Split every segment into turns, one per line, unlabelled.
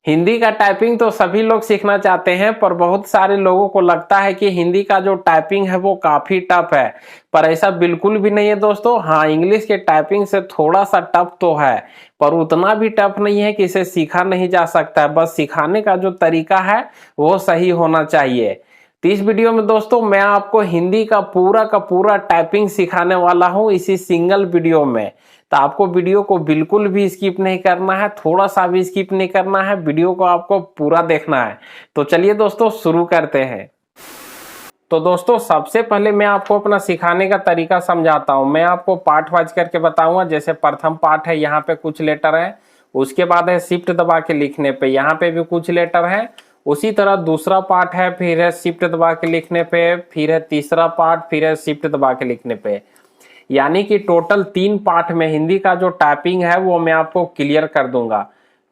हिंदी का टाइपिंग तो सभी लोग सीखना चाहते हैं, पर बहुत सारे लोगों को लगता है कि हिंदी का जो टाइपिंग है वो काफी टफ है। पर ऐसा बिल्कुल भी नहीं है दोस्तों। हाँ, इंग्लिश के टाइपिंग से थोड़ा सा टफ तो है, पर उतना भी टफ नहीं है कि इसे सीखा नहीं जा सकता है। बस सिखाने का जो तरीका है वो सही होना चाहिए। तो इस वीडियो में दोस्तों मैं आपको हिंदी का पूरा टाइपिंग सिखाने वाला हूं इसी सिंगल वीडियो में। तो आपको वीडियो को बिल्कुल भी स्किप नहीं करना है, थोड़ा सा भी स्किप नहीं करना है, वीडियो को आपको पूरा देखना है। तो चलिए दोस्तों शुरू करते हैं। तो दोस्तों सबसे पहले मैं आपको अपना सिखाने का तरीका समझाता हूं। मैं आपको पार्ट वाइज करके बताऊंगा। जैसे प्रथम पार्ट है, यहाँ पे कुछ लेटर है, उसके बाद है शिफ्ट दबा के लिखने पे, यहाँ पे भी कुछ लेटर है। उसी तरह दूसरा पार्ट है, फिर है शिफ्ट दबा के लिखने पे, फिर है तीसरा पार्ट, फिर है शिफ्ट दबा के लिखने पे। यानी कि टोटल 3 पार्ट में हिंदी का जो टाइपिंग है वो मैं आपको क्लियर कर दूंगा।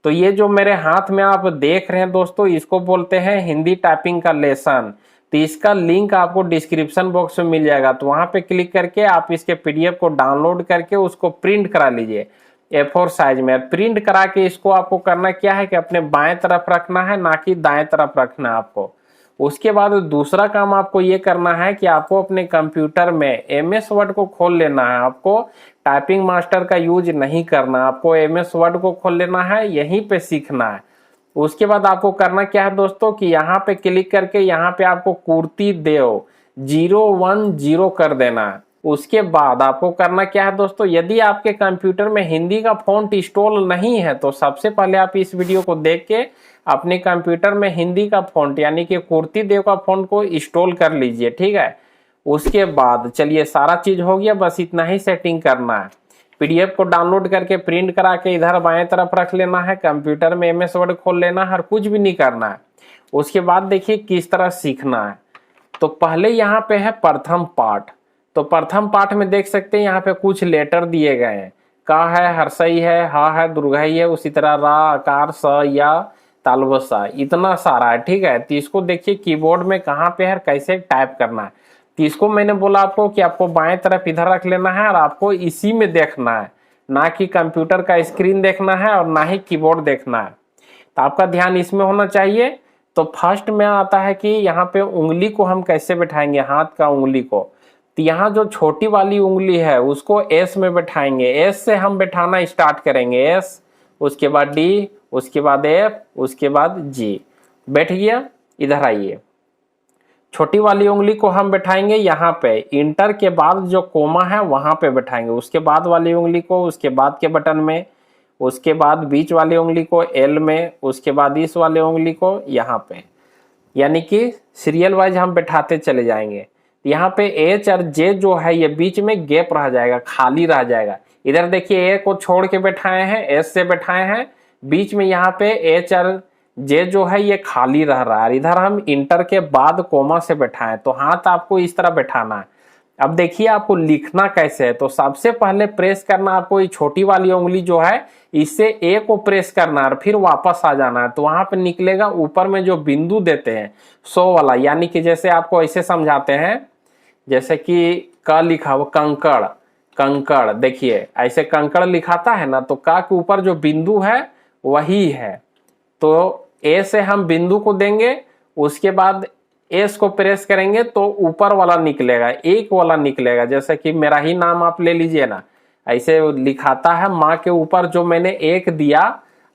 तो ये जो मेरे हाथ में आप देख रहे हैं दोस्तों, इसको बोलते हैं हिंदी टाइपिंग का लेसन। तो इसका लिंक आपको डिस्क्रिप्शन बॉक्स में मिल जाएगा, तो वहां पे क्लिक करके आप इसके पीडीएफ को डाउनलोड करके उसको प्रिंट करा लीजिए A4 साइज में। प्रिंट करा के इसको आपको करना क्या है कि अपने बाएं तरफ रखना है, ना कि दाएं तरफ रखना है आपको। उसके बाद दूसरा काम आपको ये करना है कि आपको अपने कंप्यूटर में MS वर्ड को खोल लेना है। आपको टाइपिंग मास्टर का यूज नहीं करना, आपको MS वर्ड को खोल लेना है, यहीं पे सीखना है। उसके बाद आपको करना क्या है दोस्तों कि यहाँ पे क्लिक करके यहाँ पे आपको कुर्ती देव 010 कर देना है। उसके बाद आपको करना क्या है दोस्तों, यदि आपके कंप्यूटर में हिंदी का फॉन्ट इंस्टॉल नहीं है तो सबसे पहले आप इस वीडियो को देख के अपने कंप्यूटर में हिंदी का फॉन्ट यानी कि कुर्ती देव का फॉन्ट को इंस्टॉल कर लीजिए, ठीक है। उसके बाद चलिए सारा चीज हो गया, बस इतना ही सेटिंग करना है। पीडीएफ को डाउनलोड करके प्रिंट करा के इधर बाएं तरफ रख लेना है, कंप्यूटर में MS वर्ड खोल लेना है और कुछ भी नहीं करना है। उसके बाद देखिए किस तरह सीखना है। तो पहले यहाँ पे है प्रथम पाठ। तो प्रथम पाठ में देख सकते हैं यहाँ पे कुछ लेटर दिए गए हैं। का है, हर्षई है, हा है, दुर्घई है, उसी तरह रा, आकार, स, या, तालव सा, इतना सारा है, ठीक है। तो इसको देखिए कीबोर्ड में कहाँ पे है, कैसे टाइप करना है। तो इसको मैंने बोला आपको कि आपको बाएं तरफ इधर रख लेना है और आपको इसी में देखना है, ना कि कंप्यूटर का स्क्रीन देखना है और ना ही कीबोर्ड देखना है। तो आपका ध्यान इसमें होना चाहिए। तो फर्स्ट में आता है कि यहाँ पे उंगली को हम कैसे बैठाएंगे, हाथ का उंगली को। तो यहाँ जो छोटी वाली उंगली है उसको S में बैठाएंगे। S से हम बैठाना स्टार्ट करेंगे, S, उसके बाद D, उसके बाद F, उसके बाद G। बैठ गया, इधर आइए। छोटी वाली उंगली को हम बैठाएंगे यहाँ पे, इंटर के बाद जो कोमा है वहां पे बैठाएंगे। उसके बाद वाली उंगली को उसके बाद के बटन में, उसके बाद बीच वाली उंगली को L में, उसके बाद इस वाले उंगली को यहाँ पे। यानी कि सीरियल वाइज हम बैठाते चले जाएंगे। यहाँ पे H और J जो है ये बीच में गैप रह जाएगा, खाली रह जाएगा। इधर देखिए A को छोड़ के बैठाए हैं, S से बैठाए हैं, बीच में यहाँ पे H और J जो है ये खाली रह रहा है। इधर हम इंटर के बाद कोमा से बैठाएं, तो हाथ आपको इस तरह बैठाना है। अब देखिए आपको लिखना कैसे है। तो सबसे पहले प्रेस करना आपको ये छोटी वाली उंगली जो है, इससे A को प्रेस करना है और फिर वापस आ जाना है। तो वहां पे निकलेगा ऊपर में जो बिंदु देते हैं 100 वाला, यानी कि जैसे आपको ऐसे समझाते हैं, जैसे कि क लिखा हुआ कंकड़, कंकड़, देखिए ऐसे कंकड़ लिखाता है ना, तो का के ऊपर जो बिंदु है वही है। तो A से हम बिंदु को देंगे, उसके बाद S को प्रेस करेंगे तो ऊपर वाला निकलेगा, एक वाला निकलेगा। जैसे कि मेरा ही नाम आप ले लीजिए ना, ऐसे लिखाता है, माँ के ऊपर जो मैंने एक दिया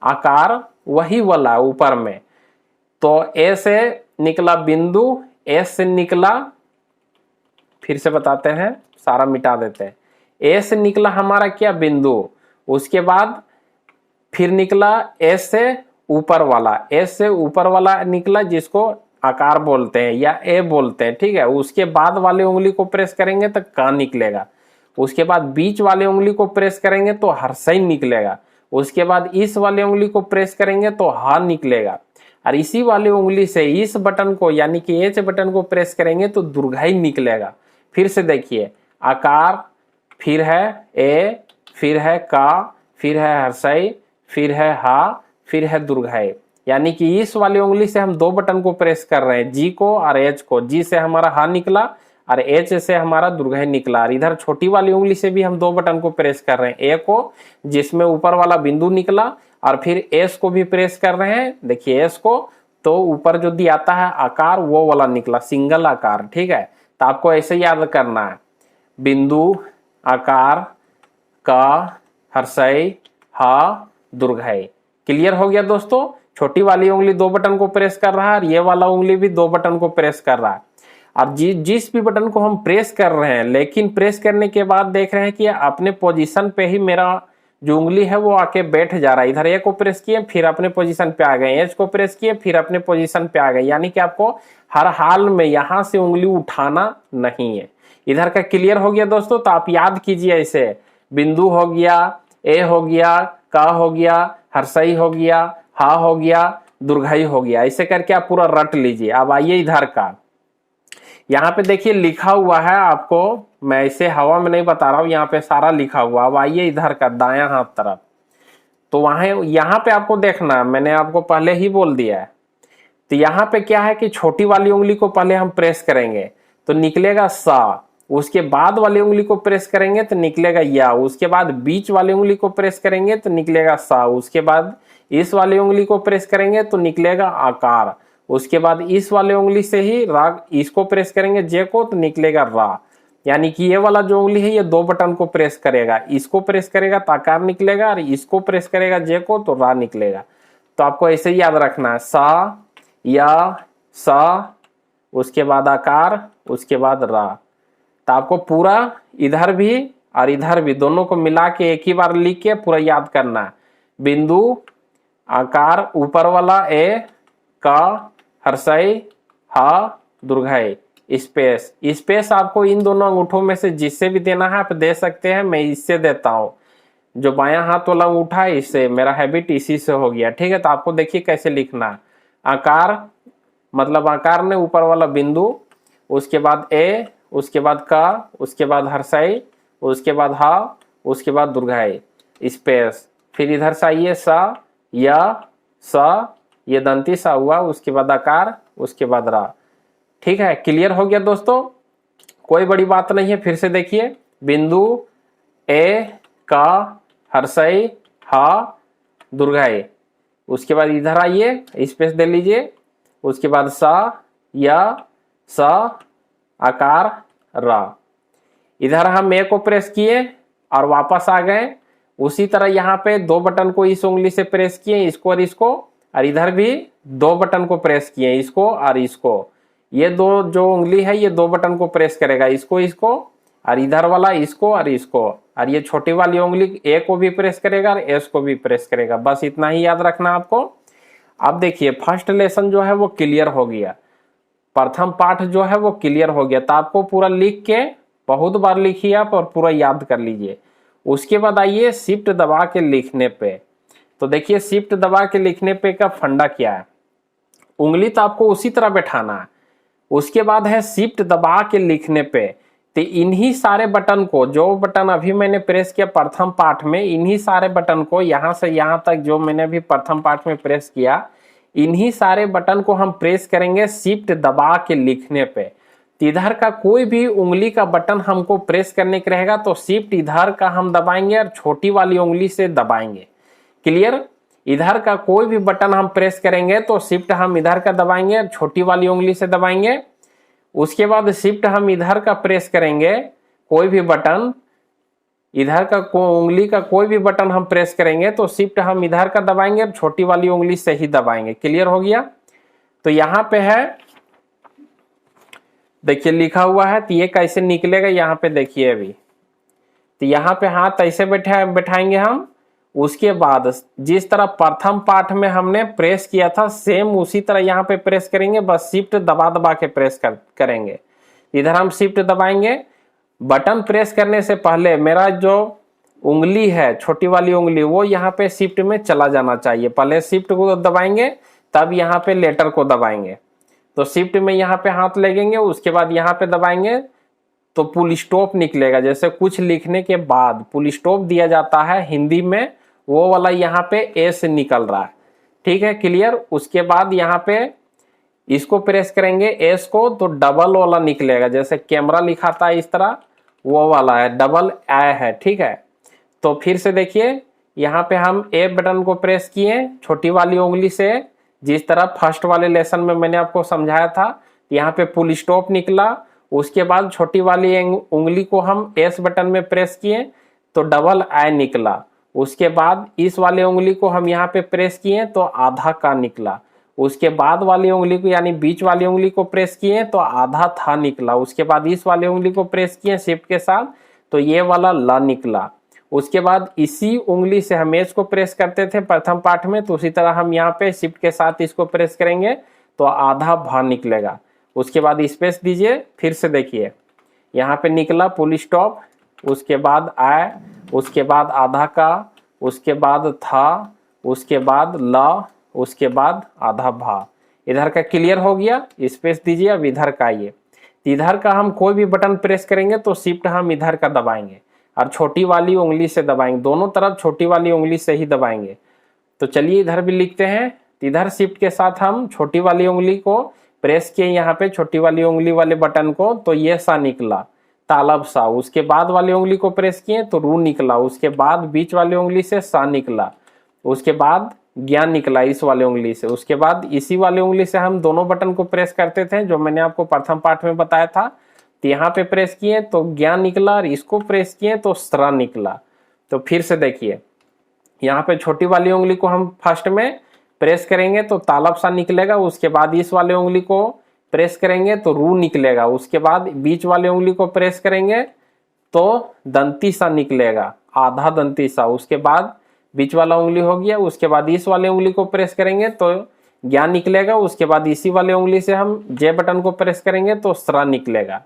आकार वही वाला ऊपर में। तो A से निकला बिंदु, S से निकला, फिर से बताते हैं, सारा मिटा देते हैं। A से निकला हमारा क्या, बिंदु। उसके बाद फिर निकला S से ऊपर वाला, S से ऊपर वाला निकला जिसको आकार बोलते हैं या A बोलते हैं, ठीक है। उसके बाद वाले उंगली को प्रेस करेंगे तो का निकलेगा। उसके बाद बीच वाले उंगली को प्रेस करेंगे तो हर्षई निकलेगा। उसके बाद इस वाले उंगली को प्रेस करेंगे तो हा निकलेगा। और इसी वाले उंगली से इस बटन को यानी कि H बटन को प्रेस करेंगे तो दुर्घई निकलेगा। फिर से देखिए, आकार, फिर है A, फिर है का, फिर है हर्षई, फिर है हा, फिर है दुर्घई। यानी कि इस वाली उंगली से हम 2 बटन को प्रेस कर रहे हैं, G को और H को। G से हमारा हा निकला और H से हमारा दुर्घई निकला। और इधर छोटी वाली उंगली से भी हम 2 बटन को प्रेस कर रहे हैं, A को जिसमें ऊपर वाला बिंदु निकला और फिर एस को भी प्रेस कर रहे हैं, देखिए एस को, तो ऊपर जो दिया आता है आकार वो वाला निकला, सिंगल आकार। ठीक है, तो आपको ऐसे याद करना है, बिंदु, आकार, क, हर्षई, ह, दुर्घई। क्लियर हो गया दोस्तों। छोटी वाली उंगली 2 बटन को प्रेस कर रहा है और ये वाला उंगली भी 2 बटन को प्रेस कर रहा है। और जिस भी बटन को हम प्रेस कर रहे हैं, लेकिन प्रेस करने के बाद देख रहे हैं कि अपने पोजीशन पे ही मेरा जो उंगली है वो आके बैठ जा रहा है। इधर ए को प्रेस किए फिर अपने पोजीशन पे आ गए, एच को प्रेस किए फिर अपने पोजीशन पे आ गए, यानी कि आपको हर हाल में यहां से उंगली उठाना नहीं है। इधर का क्लियर हो गया दोस्तों। तो आप याद कीजिए, ऐसे बिंदु हो गया, ए हो गया, क हो गया, हर्षई हो गया, हा हो गया, दुर्घई हो गया, ऐसे करके आप पूरा रट लीजिए। अब आइए इधर का, यहाँ पे देखिए लिखा हुआ है, आपको मैं ऐसे हवा में नहीं बता रहा हूं, यहाँ पे सारा लिखा हुआ। अब आइए इधर का दायां हाथ तरफ, तो वहां यहाँ पे आपको देखना, मैंने आपको पहले ही बोल दिया है। तो यहाँ पे क्या है कि छोटी वाली उंगली को पहले हम प्रेस करेंगे तो निकलेगा सा, उसके बाद वाली उंगली को प्रेस करेंगे तो निकलेगा या, उसके बाद बीच वाली उंगली को प्रेस करेंगे तो निकलेगा सा, उसके बाद इस वाली उंगली को प्रेस करेंगे तो निकलेगा आकार, उसके बाद इस वाले उंगली से ही राग, इसको प्रेस करेंगे जे को तो निकलेगा रा। यानी कि ये वाला जो उंगली है ये 2 बटन को प्रेस करेगा, इसको प्रेस करेगा तो आकार निकलेगा और इसको प्रेस करेगा जे को तो रा निकलेगा। तो आपको ऐसे ही याद रखना है, सा, या, सा, उसके बाद आकार, उसके बाद रा। तो आपको पूरा इधर भी और इधर भी दोनों को मिला के एक ही बार लिख के पूरा याद करना है। बिंदु, आकार, ऊपर वाला ए, क, हर्षई, ह, दुर्घई, स्पेस। स्पेस आपको इन दोनों अंगूठों में से जिससे भी देना है आप दे सकते हैं, मैं इससे देता हूं। जो बायां हाथ वाला अंगूठा है इससे, मेरा हैबिट इसी से हो गया। ठीक है, तो आपको देखिए कैसे लिखना है। आकार मतलब आकार ने ऊपर वाला बिंदु, उसके बाद ए, उसके बाद क, उसके बाद हर्षई, उसके बाद ह, उसके बाद दुर्घई, स्पेस। फिर इधर से आइए सा, या, सा, ये दंती सा हुआ, उसके बाद आकार, उसके बाद रा। ठीक है, क्लियर हो गया दोस्तों, कोई बड़ी बात नहीं है। फिर से देखिए, बिंदु, ए, क, हर्षई, ह, दुर्घई, उसके बाद इधर आइए, स्पेस दे लीजिए, उसके बाद सा, या, सा, आकार, रा। इधर हम ए को प्रेस किए और वापस आ गए। उसी तरह यहाँ पे 2 बटन को इस उंगली से प्रेस किए, इसको और इसको, और इधर भी 2 बटन को प्रेस किए, इसको और इसको। ये दो जो उंगली है ये 2 बटन को प्रेस करेगा, इसको इसको, और इधर वाला इसको और इसको, और ये छोटी वाली उंगली ए को भी प्रेस करेगा और एस को भी प्रेस करेगा। बस इतना ही याद रखना आपको। अब देखिए फर्स्ट लेसन जो है वो क्लियर हो गया, प्रथम पाठ जो है वो क्लियर हो गया। तो आपको पूरा लिख के बहुत बार लिखिए आप और पूरा याद कर लीजिए। उसके बाद आइए शिफ्ट दबा के लिखने पे। तो देखिए शिफ्ट दबा के लिखने पे का फंडा क्या है, उंगली तो आपको उसी तरह बैठाना है। उसके बाद है शिफ्ट दबा के लिखने पे। तो इन्हीं सारे बटन को, जो बटन अभी मैंने प्रेस किया प्रथम पाठ में, इन्हीं सारे बटन को यहां से यहां तक जो मैंने अभी प्रथम पाठ में प्रेस किया, इन्हीं सारे बटन को हम प्रेस करेंगे शिफ्ट दबा के लिखने पे। इधर का कोई भी उंगली का बटन हमको प्रेस करने का रहेगा तो शिफ्ट इधर का हम दबाएंगे और छोटी वाली उंगली से दबाएंगे। क्लियर, इधर का कोई भी बटन हम प्रेस करेंगे तो शिफ्ट हम इधर का दबाएंगे और छोटी वाली उंगली से दबाएंगे। उसके बाद शिफ्ट हम इधर का प्रेस करेंगे, कोई भी बटन इधर का उंगली का कोई भी बटन हम प्रेस करेंगे तो शिफ्ट हम इधर का दबाएंगे और छोटी वाली उंगली से ही दबाएंगे। क्लियर हो गया। तो यहां पे है देखिए लिखा हुआ है, तो ये कैसे निकलेगा यहाँ पे देखिए अभी। तो यहाँ पे हाथ ऐसे बैठाएंगे हम। उसके बाद जिस तरह प्रथम पाठ में हमने प्रेस किया था सेम उसी तरह यहाँ पे प्रेस करेंगे, बस शिफ्ट दबा दबा के प्रेस करेंगे। इधर हम शिफ्ट दबाएंगे। बटन प्रेस करने से पहले मेरा जो उंगली है छोटी वाली उंगली वो यहाँ पे शिफ्ट में चला जाना चाहिए। पहले शिफ्ट को दबाएंगे तब यहाँ पे लेटर को दबाएंगे। तो शिफ्ट में यहाँ पे हाथ लगेंगे, उसके बाद यहाँ पे दबाएंगे तो फुल स्टॉप निकलेगा। जैसे कुछ लिखने के बाद फुल स्टॉप दिया जाता है हिंदी में, वो वाला यहाँ पे ए से निकल रहा है। ठीक है, क्लियर। उसके बाद यहाँ पे इसको प्रेस करेंगे एस को तो डबल वाला निकलेगा, जैसे कैमरा लिखाता है इस तरह वो वाला है, डबल ए है। ठीक है, तो फिर से देखिए यहाँ पे हम ए बटन को प्रेस किए छोटी वाली उंगली से, जिस तरह फर्स्ट वाले लेसन में मैंने आपको समझाया था। यहाँ पे फुल स्टॉप निकला। उसके बाद छोटी वाली उंगली को हम एस बटन में प्रेस किए तो डबल आई निकला। उसके बाद इस वाले उंगली को हम यहाँ पे प्रेस किए तो आधा का निकला। उसके बाद वाली उंगली को यानी बीच वाली उंगली को प्रेस किए तो आधा था निकला। उसके बाद इस वाली उंगली को प्रेस किए शिफ्ट के साथ तो ये वाला ला निकला। उसके बाद इसी उंगली से हम एस को प्रेस करते थे प्रथम पाठ में, तो उसी तरह हम यहाँ पे शिफ्ट के साथ इसको प्रेस करेंगे तो आधा भा निकलेगा। उसके बाद स्पेस दीजिए, फिर से देखिए यहाँ पे निकला फुल स्टॉप, उसके बाद आए, उसके बाद आधा का, उसके बाद था, उसके बाद ला, उसके बाद आधा भा। इधर का क्लियर हो गया, स्पेस दीजिए। अब इधर का आइए, इधर का हम कोई भी बटन प्रेस करेंगे तो शिफ्ट हम इधर का दबाएंगे और छोटी वाली उंगली से दबाएंगे, दोनों तरफ छोटी वाली उंगली से ही दबाएंगे। तो चलिए इधर भी लिखते हैं। इधर शिफ्ट के साथ हम छोटी वाली उंगली को प्रेस किए यहाँ पे छोटी वाली उंगली वाले बटन को तो ये सा निकला तालब सा। उसके बाद वाली उंगली को प्रेस किए तो रू निकला। उसके बाद बीच वाली उंगली से सा निकला। उसके बाद ज्ञान निकला इस वाले उंगली से। उसके बाद इसी वाले उंगली से हम दोनों बटन को प्रेस करते थे जो मैंने आपको प्रथम पाठ में बताया था। तो यहाँ पे प्रेस किए तो ज्ञान निकला और इसको प्रेस किए तो स्रा निकला। तो फिर से देखिए यहाँ पे छोटी वाली उंगली को हम फर्स्ट में प्रेस करेंगे तो तालब सा निकलेगा। उसके बाद इस वाले उंगली को प्रेस करेंगे तो रू निकलेगा। उसके बाद बीच वाले उंगली को प्रेस करेंगे तो दंती सा निकलेगा, आधा दंती सा। उसके बाद बीच वाला उंगली हो गया। उसके बाद इस वाले उंगली को प्रेस करेंगे तो ज्ञान निकलेगा। उसके बाद इसी वाले उंगली से हम जे बटन को प्रेस करेंगे तो स्रा निकलेगा।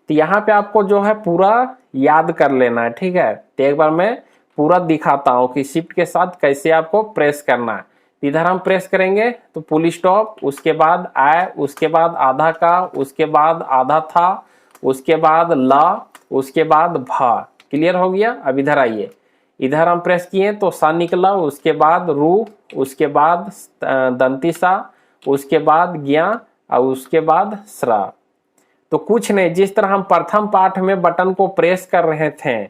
तो यहाँ पे आपको जो है पूरा याद कर लेना है, ठीक है। तो एक बार मैं पूरा दिखाता हूँ कि शिफ्ट के साथ कैसे आपको प्रेस करना है। इधर हम प्रेस करेंगे तो फुल स्टॉप, उसके बाद आए, उसके बाद आधा का, उसके बाद आधा था, उसके बाद ला, उसके बाद भा। क्लियर हो गया। अब इधर आइए, इधर हम प्रेस किए तो सा निकला। उसके बाद रू, उसके बाद दंती सा, उसके बाद ज्ञा और उसके बाद स्रा। तो कुछ नहीं, जिस तरह हम प्रथम पाठ में बटन को प्रेस कर रहे थे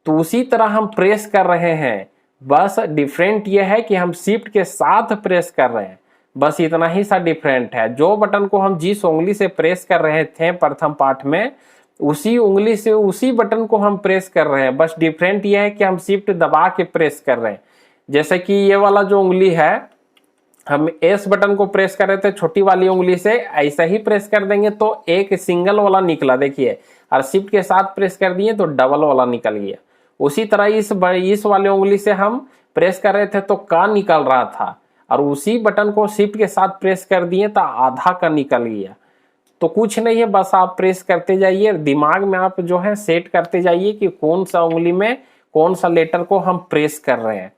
तो उसी तरह हम प्रेस कर रहे हैं। बस डिफरेंट यह है कि हम शिफ्ट के साथ प्रेस कर रहे हैं, बस इतना ही सा डिफरेंट है। जो बटन को हम जिस उंगली से प्रेस कर रहे थे प्रथम पाठ में उसी उंगली से उसी बटन को हम प्रेस कर रहे हैं। बस डिफरेंट यह है कि हम शिफ्ट दबा के प्रेस कर रहे हैं। जैसे कि ये वाला जो उंगली है, हम एस बटन को प्रेस कर रहे थे छोटी वाली उंगली से, ऐसा ही प्रेस कर देंगे तो एक सिंगल वाला निकला देखिए, और शिफ्ट के साथ प्रेस कर दिए तो डबल वाला निकल गया। उसी तरह इस वाले उंगली से हम प्रेस कर रहे थे तो का निकल रहा था, और उसी बटन को शिफ्ट के साथ प्रेस कर दिए तो आधा का निकल गया। तो कुछ नहीं है, बस आप प्रेस करते जाइए, दिमाग में आप जो है सेट करते जाइए कि कौन सा उंगली में कौन सा लेटर को हम प्रेस कर रहे हैं।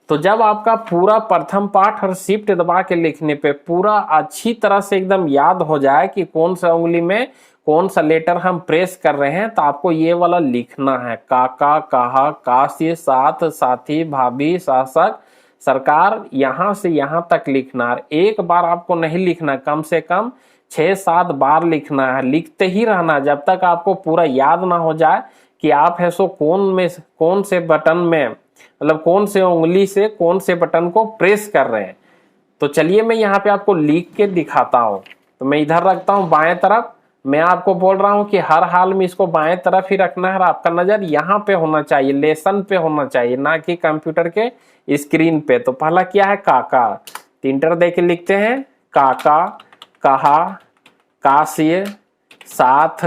तो जब आपका पूरा प्रथम पाठ और शिफ्ट दबा के लिखने पे पूरा अच्छी तरह से एकदम याद हो जाए कि कौन सा उंगली में कौन सा लेटर हम प्रेस कर रहे हैं, तो आपको ये वाला लिखना है। काका, कहा, काशी, साथ, साथी, भाभी, शासक, सरकार, यहाँ से यहाँ तक लिखना है। एक बार आपको नहीं लिखना, कम से कम 6-7 बार लिखना है, लिखते ही रहना जब तक आपको पूरा याद ना हो जाए कि आप है सो कौन से बटन में, मतलब कौन से उंगली से कौन से बटन को प्रेस कर रहे हैं। तो चलिए मैं यहाँ पे आपको लिख के दिखाता हूँ। तो मैं इधर रखता हूँ बाएं तरफ। मैं आपको बोल रहा हूँ कि हर हाल में इसको बाएं तरफ ही रखना है और आपका नजर यहाँ पे होना चाहिए, लेसन पे होना चाहिए, ना कि कंप्यूटर के स्क्रीन पे। तो पहला क्या है, काका। तो इंटर दे के लिखते हैं काका, कहा, काशी, साथ,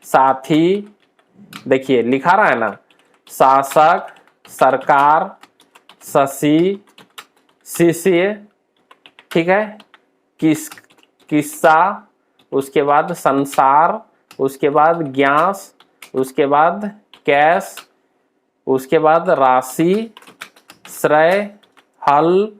साथी, देखिए लिखा रहा है ना, शासक, सरकार, शशि, शिष्य, ठीक है, किस्सा, उसके बाद संसार, उसके बाद ज्ञास, उसके बाद कैश, उसके बाद राशि, श्रेय, हल।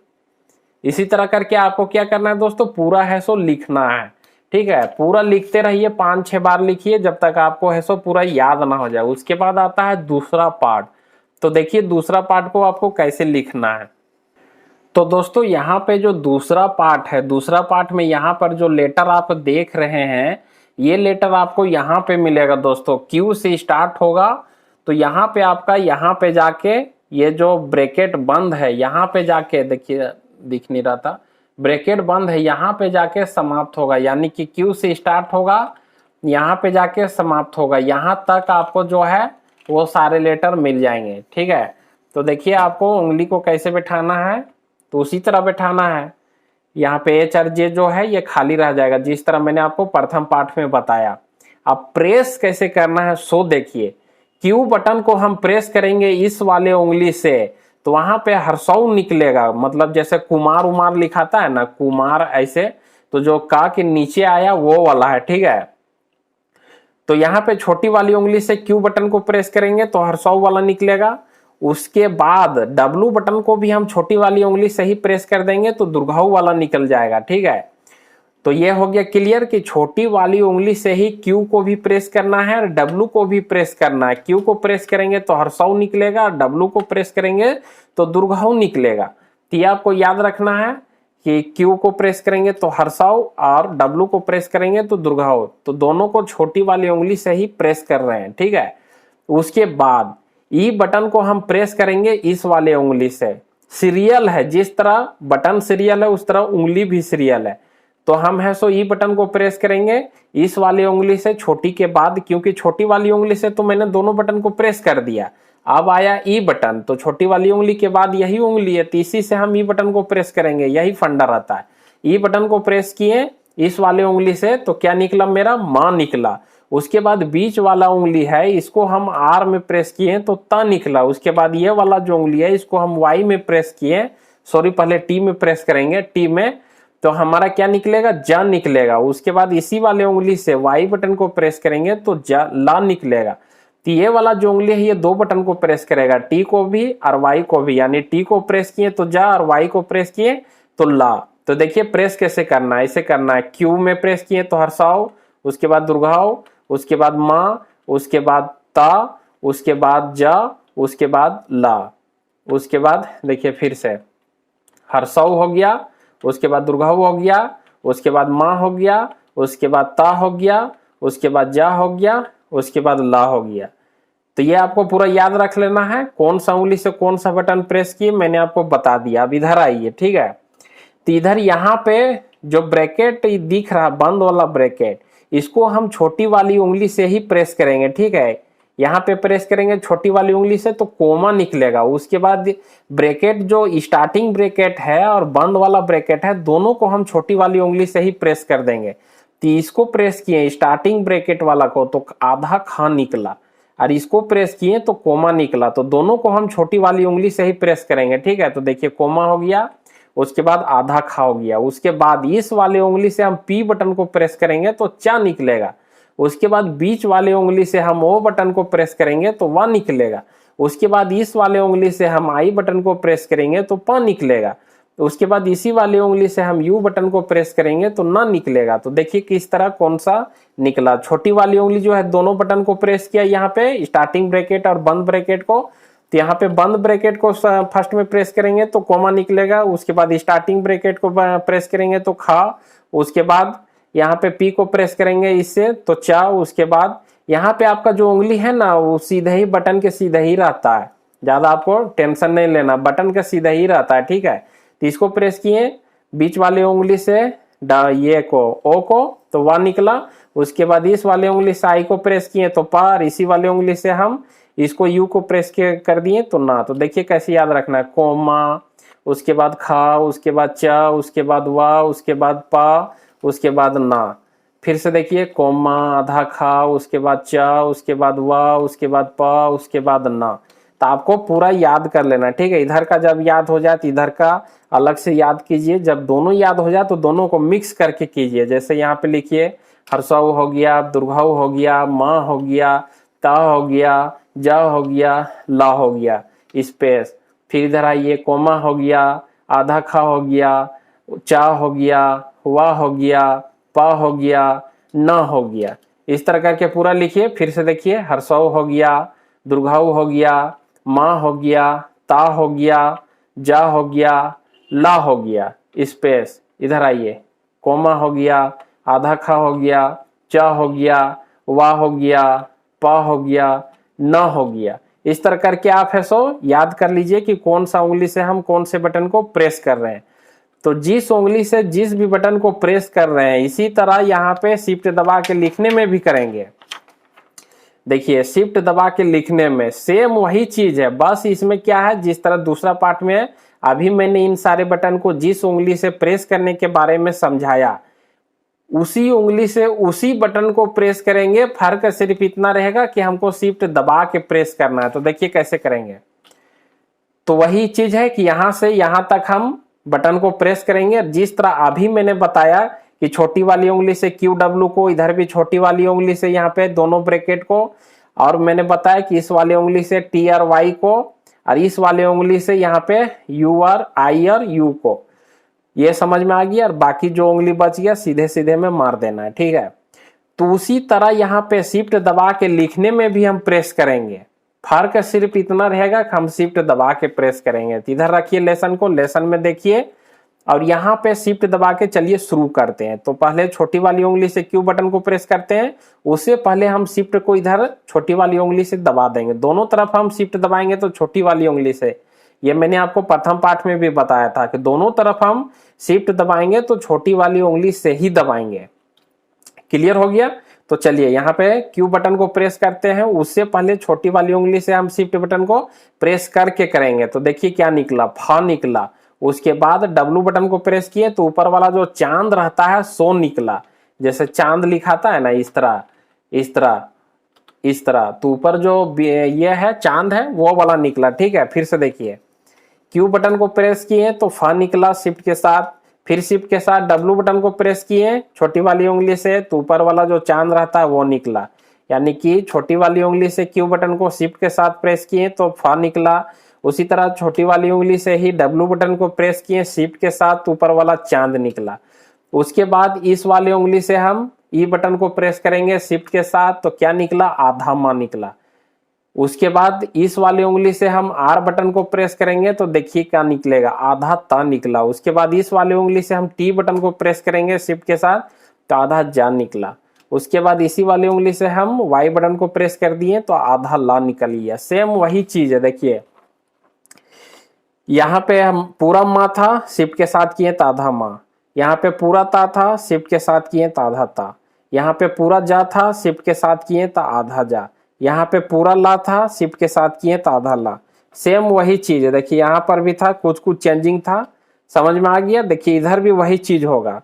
इसी तरह करके आपको क्या करना है दोस्तों, पूरा है सो लिखना है, ठीक है। पूरा लिखते रहिए, 5-6 बार लिखिए जब तक आपको है सो पूरा याद ना हो जाए। उसके बाद आता है दूसरा पार्ट। तो देखिए दूसरा पार्ट को आपको कैसे लिखना है। तो दोस्तों यहाँ पे जो दूसरा पार्ट है, दूसरा पार्ट में यहाँ पर जो लेटर आप देख रहे हैं, ये लेटर आपको यहाँ पे मिलेगा दोस्तों। क्यू से स्टार्ट होगा तो यहाँ पे आपका यहाँ पे जाके ये जो ब्रैकेट बंद है यहाँ पे जाके देखिए, दिख नहीं रहा था, ब्रैकेट बंद है यहाँ पे जाके समाप्त होगा, यानी कि क्यू से स्टार्ट होगा यहाँ पे जाके समाप्त होगा, यहाँ तक आपको जो है वो सारे लेटर मिल जाएंगे। ठीक है, तो देखिए आपको उंगली को कैसे बैठाना है, तो उसी तरह बैठाना है। यहाँ पे एच और जे जो है ये खाली रह जाएगा, जिस तरह मैंने आपको प्रथम पाठ में बताया। अब प्रेस कैसे करना है सो देखिए, क्यू बटन को हम प्रेस करेंगे इस वाले उंगली से, तो वहां पे हर्षौ निकलेगा, मतलब जैसे कुमार उमार लिखाता है ना, कुमार ऐसे, तो जो का के नीचे आया वो वाला है। ठीक है, तो यहाँ पे छोटी वाली उंगली से क्यू बटन को प्रेस करेंगे तो हर्षौ वाला निकलेगा। उसके बाद डब्लू बटन को भी हम छोटी वाली उंगली से ही प्रेस कर देंगे तो दुर्घाऊ वाला निकल जाएगा। ठीक है, तो ये हो गया क्लियर कि छोटी वाली उंगली से ही क्यू को भी प्रेस करना है और डब्लू को भी प्रेस करना है। क्यू को प्रेस करेंगे तो हर्षौ निकलेगा और डब्लू को प्रेस करेंगे तो दुर्घाऊ निकलेगा। तो ये आपको याद रखना है कि क्यू को प्रेस करेंगे तो हर्षौ और डब्लू को प्रेस करेंगे तो दुर्घाऊ, तो दोनों को छोटी वाली उंगली से ही प्रेस कर रहे हैं। ठीक है, उसके बाद ई बटन को हम प्रेस करेंगे इस वाले उंगली से। सीरियल है, जिस तरह बटन सीरियल है उस तरह उंगली भी सीरियल है, तो हम है सो ई बटन को प्रेस करेंगे इस वाली उंगली से छोटी के बाद, क्योंकि छोटी वाली उंगली से तो मैंने दोनों बटन को प्रेस कर दिया। अब आया ई बटन, तो छोटी वाली उंगली के बाद यही उंगली है, तीसरी से हम ई बटन को प्रेस करेंगे, यही फंडा रहता है। ई बटन को प्रेस किए इस वाले उंगली से तो क्या निकला, मेरा मां निकला। उसके बाद बीच वाला उंगली है, इसको हम आर में प्रेस किए तो ता निकला। उसके बाद ये वाला जो उंगली है इसको हम वाई में प्रेस किए, सॉरी पहले टी में प्रेस करेंगे, टी में, तो हमारा क्या निकलेगा, जा निकलेगा। उसके बाद इसी वाले उंगली से वाई बटन को प्रेस करेंगे तो जा ला निकलेगा। तो ये वाला जो उंगली है ये दो बटन को प्रेस करेगा, टी को भी और वाई को भी, यानी टी को प्रेस किए तो जा और वाई को प्रेस किए तो ला। तो देखिए प्रेस कैसे करना है, ऐसे करना है, क्यू में प्रेस किए तो हर्षाओ, उसके बाद दुर्घाओ, उसके बाद माँ, उसके बाद ता, उसके बाद जा, उसके बाद ला। उसके बाद देखिए फिर से हर्षाओ हो गया, उसके बाद दुर्घाऊ हो गया, उसके बाद माँ हो गया, उसके बाद ता हो गया, उसके बाद जा हो गया, उसके बाद ला हो गया। तो ये आपको पूरा याद रख लेना है, कौन सा उंगली से कौन सा बटन प्रेस किए मैंने आपको बता दिया। अब इधर आइए, ठीक है, तो इधर यहाँ पे जो ब्रैकेट दिख रहा बंद वाला ब्रैकेट, इसको हम छोटी वाली उंगली से ही प्रेस करेंगे। ठीक है, यहाँ पे प्रेस करेंगे छोटी वाली उंगली से तो कोमा निकलेगा। उसके बाद ब्रैकेट जो स्टार्टिंग ब्रैकेट है और बंद वाला ब्रैकेट है, दोनों को हम छोटी वाली उंगली से ही प्रेस कर देंगे। तो इसको प्रेस किए स्टार्टिंग ब्रैकेट वाला को तो आधा खां निकला, और इसको प्रेस किए तो कोमा निकला, तो दोनों को हम छोटी वाली उंगली से ही प्रेस करेंगे। ठीक है, तो देखिए कोमा हो गया, उसके बाद आधा खा हो गया। उसके बाद इस वाले उंगली से हम पी बटन को प्रेस करेंगे तो चा निकलेगा। उसके बाद बीच वाले उंगली से हम ओ बटन को प्रेस करेंगे तो वा निकलेगा। उसके बाद इस वाले उंगली से हम आई बटन को प्रेस करेंगे तो पा निकलेगा। तो उसके बाद इसी वाले उंगली से हम यू बटन को प्रेस करेंगे तो ना निकलेगा। तो देखिए किस तरह कौन सा निकला। छोटी वाली उंगली जो है दोनों बटन को प्रेस किया यहाँ पे स्टार्टिंग ब्रैकेट और बंद ब्रैकेट को, तो यहाँ पे बंद ब्रैकेट को फर्स्ट में प्रेस करेंगे तो कोमा निकलेगा। उसके बाद स्टार्टिंग ब्रैकेट को प्रेस करेंगे तो खा। उसके बाद यहाँ पे पी को प्रेस करेंगे इससे तो चा। उसके बाद यहाँ पे आपका जो उंगली है ना वो सीधे ही बटन के सीधे ही रहता है, ज्यादा आपको टेंशन नहीं लेना, बटन का सीधा ही रहता है। ठीक है, तो इसको प्रेस किए बीच वाले उंगली से ये को ओ को तो वा निकला। उसके बाद इस वाले उंगली से आई को प्रेस किए तो पार, इसी वाले उंगली से हम इसको यू को प्रेस कर दिए तो ना। तो देखिए कैसे याद रखना है, कोमा, उसके बाद खा, उसके बाद चा, उसके बाद वा, उसके बाद पा, उसके बाद ना। फिर से देखिए कोमा, आधा खा, उसके बाद चा, उसके बाद वा, उसके बाद पा, उसके बाद ना। तो आपको पूरा याद कर लेना। ठीक है, इधर का जब याद हो जाए तो इधर का अलग से याद कीजिए, जब दोनों याद हो जाए तो दोनों को मिक्स करके कीजिए। जैसे यहाँ पे लिखिए हर्षाऊ हो गया, दुर्घाऊ हो गया, माँ हो गया, ता हो गया, जा हो गया, ला हो गया, स्पेस। फिर इधर आइए कोमा हो गया, आधा खा हो गया, चा हो गया, वा हो गया, पा हो गया, ना हो गया। इस तरह करके पूरा लिखिए। फिर से देखिए हर्षाऊ हो गया, दुर्घाऊ हो गया, माँ हो गया, ता हो गया, जा हो गया, ला हो गया, स्पेस। इधर आइए कोमा हो गया, आधा खा हो गया, चा हो गया, वा हो गया, पा हो गया, ना हो गया। इस तरह करके आप है सो याद कर लीजिए कि कौन सा उंगली से हम कौन से बटन को प्रेस कर रहे हैं। तो जिस उंगली से जिस भी बटन को प्रेस कर रहे हैं इसी तरह यहाँ पे शिफ्ट दबा के लिखने में भी करेंगे। देखिए शिफ्ट दबा के लिखने में सेम वही चीज है, बस इसमें क्या है जिस तरह दूसरा पार्ट में है, अभी मैंने इन सारे बटन को जिस उंगली से प्रेस करने के बारे में समझाया उसी उंगली से उसी बटन को प्रेस करेंगे। फर्क सिर्फ इतना रहेगा कि हमको शिफ्ट दबा के प्रेस करना है। तो देखिए कैसे करेंगे। तो वही चीज है कि यहां से यहां तक हम बटन को प्रेस करेंगे। जिस तरह अभी मैंने बताया कि छोटी वाली उंगली से QW को, इधर भी छोटी वाली उंगली से यहाँ पे दोनों ब्रैकेट को, और मैंने बताया कि इस वाली उंगली से T और Y को, और इस वाले उंगली से यहाँ पे U और I और U को। ये समझ में आ गया। और बाकी जो उंगली बच गया सीधे सीधे में मार देना है, ठीक है। तो उसी तरह यहाँ पे शिफ्ट दबा के लिखने में भी हम प्रेस करेंगे। फर्क सिर्फ इतना रहेगा कि हम शिफ्ट दबा के प्रेस करेंगे। तो इधर रखिए लेसन को, लेसन में देखिए, और यहाँ पे शिफ्ट दबा के चलिए शुरू करते हैं। तो पहले छोटी वाली उंगली से Q बटन को प्रेस करते हैं, उससे पहले हम शिफ्ट को इधर छोटी वाली उंगली से दबा देंगे। दोनों तरफ हम शिफ्ट दबाएंगे तो छोटी वाली उंगली से, ये मैंने आपको प्रथम पाठ में भी बताया था कि दोनों तरफ हम शिफ्ट दबाएंगे तो छोटी वाली उंगली से ही दबाएंगे। क्लियर हो गया। तो चलिए यहाँ पे Q बटन को प्रेस करते हैं, उससे पहले छोटी वाली उंगली से हम शिफ्ट बटन को प्रेस करके करेंगे। तो देखिए क्या निकला, फ निकला। उसके बाद W बटन को प्रेस किए तो ऊपर वाला जो चांद रहता है सो निकला। जैसे चांद लिखाता है ना, इस तरह इस तरह इस तरह, तो ऊपर जो ये है चांद है वो वाला निकला, ठीक है। फिर से देखिए Q बटन को प्रेस किए तो फ निकला शिफ्ट के साथ, फिर शिफ्ट के साथ W बटन को प्रेस किए छोटी वाली उंगली से तो ऊपर वाला जो चांद रहता है वो निकला। यानी कि छोटी वाली उंगली से Q बटन को शिफ्ट के साथ प्रेस किए तो फ निकला। उसी तरह छोटी वाली उंगली से ही W बटन को प्रेस किए शिफ्ट के साथ तो ऊपर वाला चांद निकला। उसके बाद इस वाली उंगली से हम E बटन को प्रेस करेंगे शिफ्ट के साथ, तो क्या निकला, आधा माँ निकला। उसके बाद इस वाली उंगली से हम R बटन को प्रेस करेंगे तो देखिए क्या निकलेगा, आधा ता निकला। उसके बाद इस वाली उंगली से हम T बटन को प्रेस करेंगे शिफ्ट के साथ तो आधा जा निकला। उसके बाद इसी वाली उंगली से हम Y बटन को प्रेस कर दिए तो आधा ला निकल गया। सेम वही चीज है। देखिए यहाँ पे हम पूरा माँ था शिफ्ट के साथ किए तो आधा माँ, यहाँ पे पूरा ता था शिफ्ट के साथ किए तो आधा ता, यहाँ पे पूरा जा था शिफ्ट के साथ किए तो आधा जा, यहाँ पे पूरा ला था शिफ्ट के साथ किए तो आधा ला। सेम वही चीज है। देखिए यहाँ पर भी था, कुछ कुछ चेंजिंग था, समझ में आ गया। देखिए इधर भी वही चीज होगा।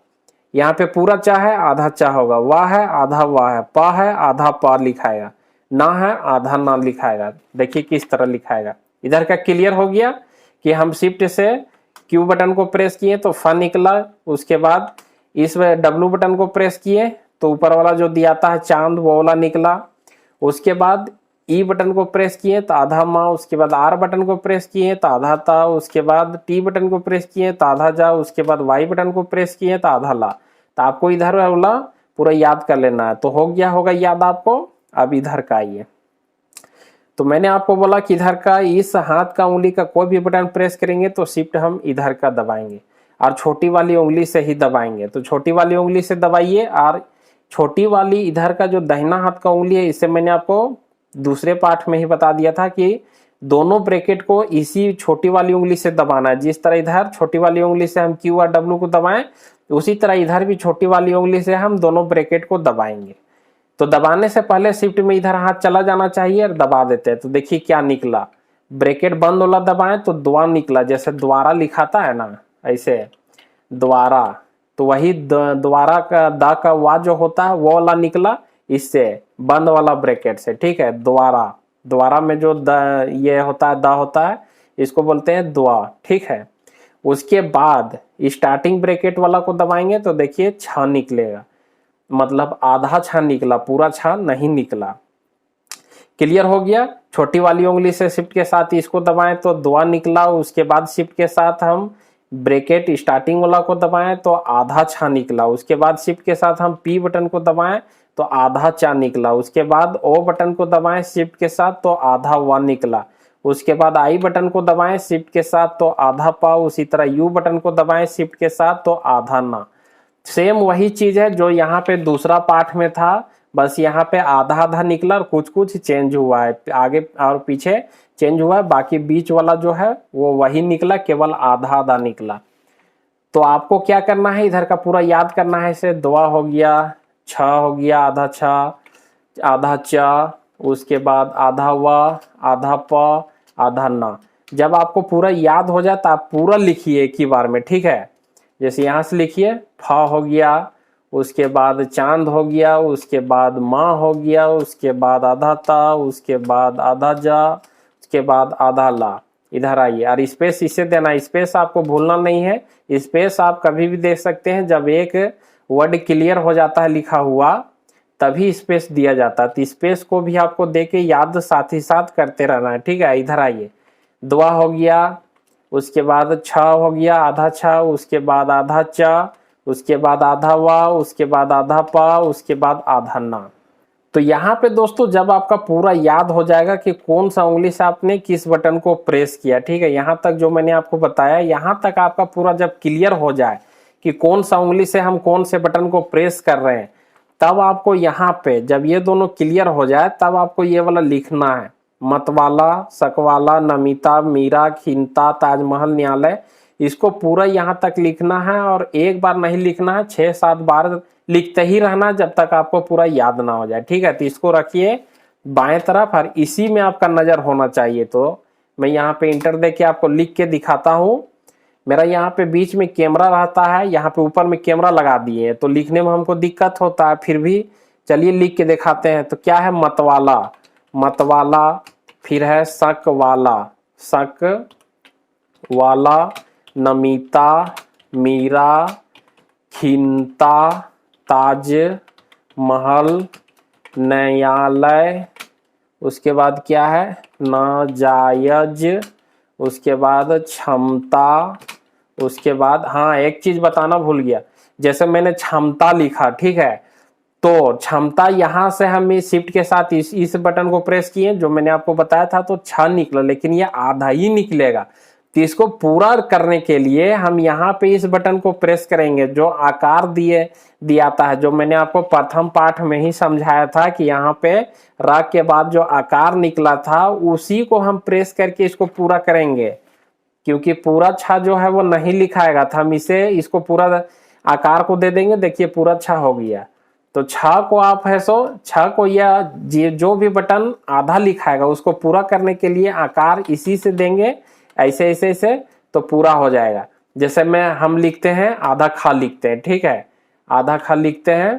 यहाँ पे पूरा चा है आधा चा होगा, वाह है आधा वाह है, पा है आधा पा लिखाएगा, ना है आधा ना लिखाएगा। देखिए किस तरह लिखाएगा। इधर का क्लियर हो गया कि हम शिफ्ट से Q बटन को प्रेस किए तो फ निकला। उसके बाद इस W बटन को प्रेस किए तो ऊपर वाला जो दियाता है चांद वो वाला निकला। उसके बाद E बटन को प्रेस किए तो आधा माँ, उसके बाद R बटन को प्रेस किए तो आधा ता, उसके बाद T बटन को प्रेस किए तो आधा जा, उसके बाद Y बटन को प्रेस किए तो आधा ला। तो आपको इधर वाला पूरा याद कर लेना है। तो हो गया होगा याद आपको। अब इधर का आइए। तो मैंने आपको बोला कि इधर का इस हाथ का उंगली का कोई भी बटन प्रेस करेंगे तो शिफ्ट हम इधर का दबाएंगे और छोटी वाली उंगली से ही दबाएंगे। तो छोटी वाली उंगली से दबाइए। और छोटी वाली इधर का जो दाहिना हाथ का उंगली है, इससे मैंने आपको दूसरे पार्ट में ही बता दिया था कि दोनों ब्रैकेट को इसी छोटी वाली उंगली से दबाना है। जिस तरह इधर छोटी वाली उंगली से हम Q और W को दबाएं, उसी तरह इधर भी छोटी वाली उंगली से हम दोनों ब्रैकेट को दबाएंगे। तो दबाने से पहले शिफ्ट में इधर हाथ चला जाना चाहिए और दबा देते हैं। तो देखिए क्या निकला, ब्रैकेट बंद वाला दबाएं तो द्वा निकला। जैसे द्वारा लिखाता है ना, ऐसे द्वारा, तो वही द्वारा का दा का वा जो होता है वो वाला निकला इससे बंद वाला ब्रैकेट से, ठीक है। द्वारा, द्वारा में जो ये होता है दा होता है, इसको बोलते हैं द्वा, ठीक है। उसके बाद स्टार्टिंग ब्रैकेट वाला को दबाएंगे तो देखिए छ निकलेगा, मतलब आधा छा निकला, पूरा छा नहीं निकला। क्लियर हो गया। छोटी वाली उंगली से शिफ्ट के साथ इसको दबाएं तो द्वा निकला। उसके बाद शिफ्ट के साथ हम ब्रैकेट स्टार्टिंग वाला को दबाएं तो आधा छा निकला। उसके बाद शिफ्ट के साथ हम P बटन को दबाएं तो आधा चा निकला। उसके बाद O बटन को दबाएं शिफ्ट के साथ तो आधा वा निकला। उसके बाद I बटन को दबाएं शिफ्ट के साथ तो आधा पा। उसी तरह U बटन को दबाएं शिफ्ट के साथ तो आधा ना। सेम वही चीज है जो यहाँ पे दूसरा पार्ट में था, बस यहाँ पे आधा आधा निकला और कुछ कुछ चेंज हुआ है, आगे और पीछे चेंज हुआ है, बाकी बीच वाला जो है वो वही निकला, केवल आधा आधा निकला। तो आपको क्या करना है, इधर का पूरा याद करना है। इसे दुआ हो गया, छ हो गया, आधा छ, आधा च, उसके बाद आधा व, आधा प, आधा न। जब आपको पूरा याद हो जाए तो आप पूरा लिखिए एक ही बार में, ठीक है। जैसे यहाँ से लिखिए, फ हो गया, उसके बाद चांद हो गया, उसके बाद माँ हो गया, उसके बाद आधा ता, उसके बाद आधा जा, उसके बाद आधा ला। इधर आइए और स्पेस इसे देना, स्पेस आपको भूलना नहीं है। स्पेस आप कभी भी दे सकते हैं, जब एक वर्ड क्लियर हो जाता है लिखा हुआ तभी स्पेस दिया जाता है। तो स्पेस को भी आपको दे के याद साथ ही साथ करते रहना है, ठीक है। इधर आइए, दुआ हो गया, उसके बाद छ हो गया, आधा छ, उसके बाद आधा च, उसके बाद आधा वा, उसके बाद आधा पा, उसके बाद आधा ना। तो यहाँ पे दोस्तों जब आपका पूरा याद हो जाएगा कि कौन सा उंगली से आपने किस बटन को प्रेस किया, ठीक है, यहाँ तक जो मैंने आपको बताया, यहाँ तक आपका पूरा जब क्लियर हो जाए कि कौन सा उंगली से हम कौन से बटन को प्रेस कर रहे हैं, तब आपको यहाँ पे जब ये दोनों क्लियर हो जाए तब आपको ये वाला लिखना है, मतवाला, सकवाला, नमिता, मीरा, खिंता, ताजमहल, न्यायालय। इसको पूरा यहाँ तक लिखना है और एक बार नहीं लिखना है, 6-7 बार लिखते ही रहना जब तक आपको पूरा याद ना हो जाए, ठीक है। तो इसको रखिए बाएं तरफ और इसी में आपका नजर होना चाहिए। तो मैं यहाँ पे इंटर दे के आपको लिख के दिखाता हूँ। मेरा यहाँ पे बीच में कैमरा रहता है, यहाँ पे ऊपर में कैमरा लगा दिए तो लिखने में हमको दिक्कत होता है, फिर भी चलिए लिख के दिखाते हैं। तो क्या है, मतवाला, मतवाला, फिर है शक वाला, शक वाला, नमिता, मीरा, खिंता, ताज महल, न्यायालय, उसके बाद क्या है, नाजायज, उसके बाद क्षमता, उसके बाद हाँ एक चीज बताना भूल गया, जैसे मैंने क्षमता लिखा, ठीक है, तो क्षमता यहां से हम इस शिफ्ट के साथ इस बटन को प्रेस किए जो मैंने आपको बताया था तो 6 निकला, लेकिन ये आधा ही निकलेगा। तो इसको पूरा करने के लिए हम यहाँ पे इस बटन को प्रेस करेंगे, जो आकार दिया है, जो मैंने आपको प्रथम पाठ में ही समझाया था कि यहाँ पे र के बाद जो आकार निकला था उसी को हम प्रेस करके इसको पूरा करेंगे, क्योंकि पूरा छा जो है वो नहीं लिखाएगा था। हम इसको पूरा आकार को दे देंगे, देखिए पूरा छा हो गया। तो छा को आप है सो छा को या जो भी बटन आधा लिखाएगा उसको पूरा करने के लिए आकार इसी से देंगे, ऐसे ऐसे ऐसे, तो पूरा हो जाएगा। जैसे हम लिखते हैं आधा खा लिखते हैं, ठीक है, आधा खा लिखते हैं,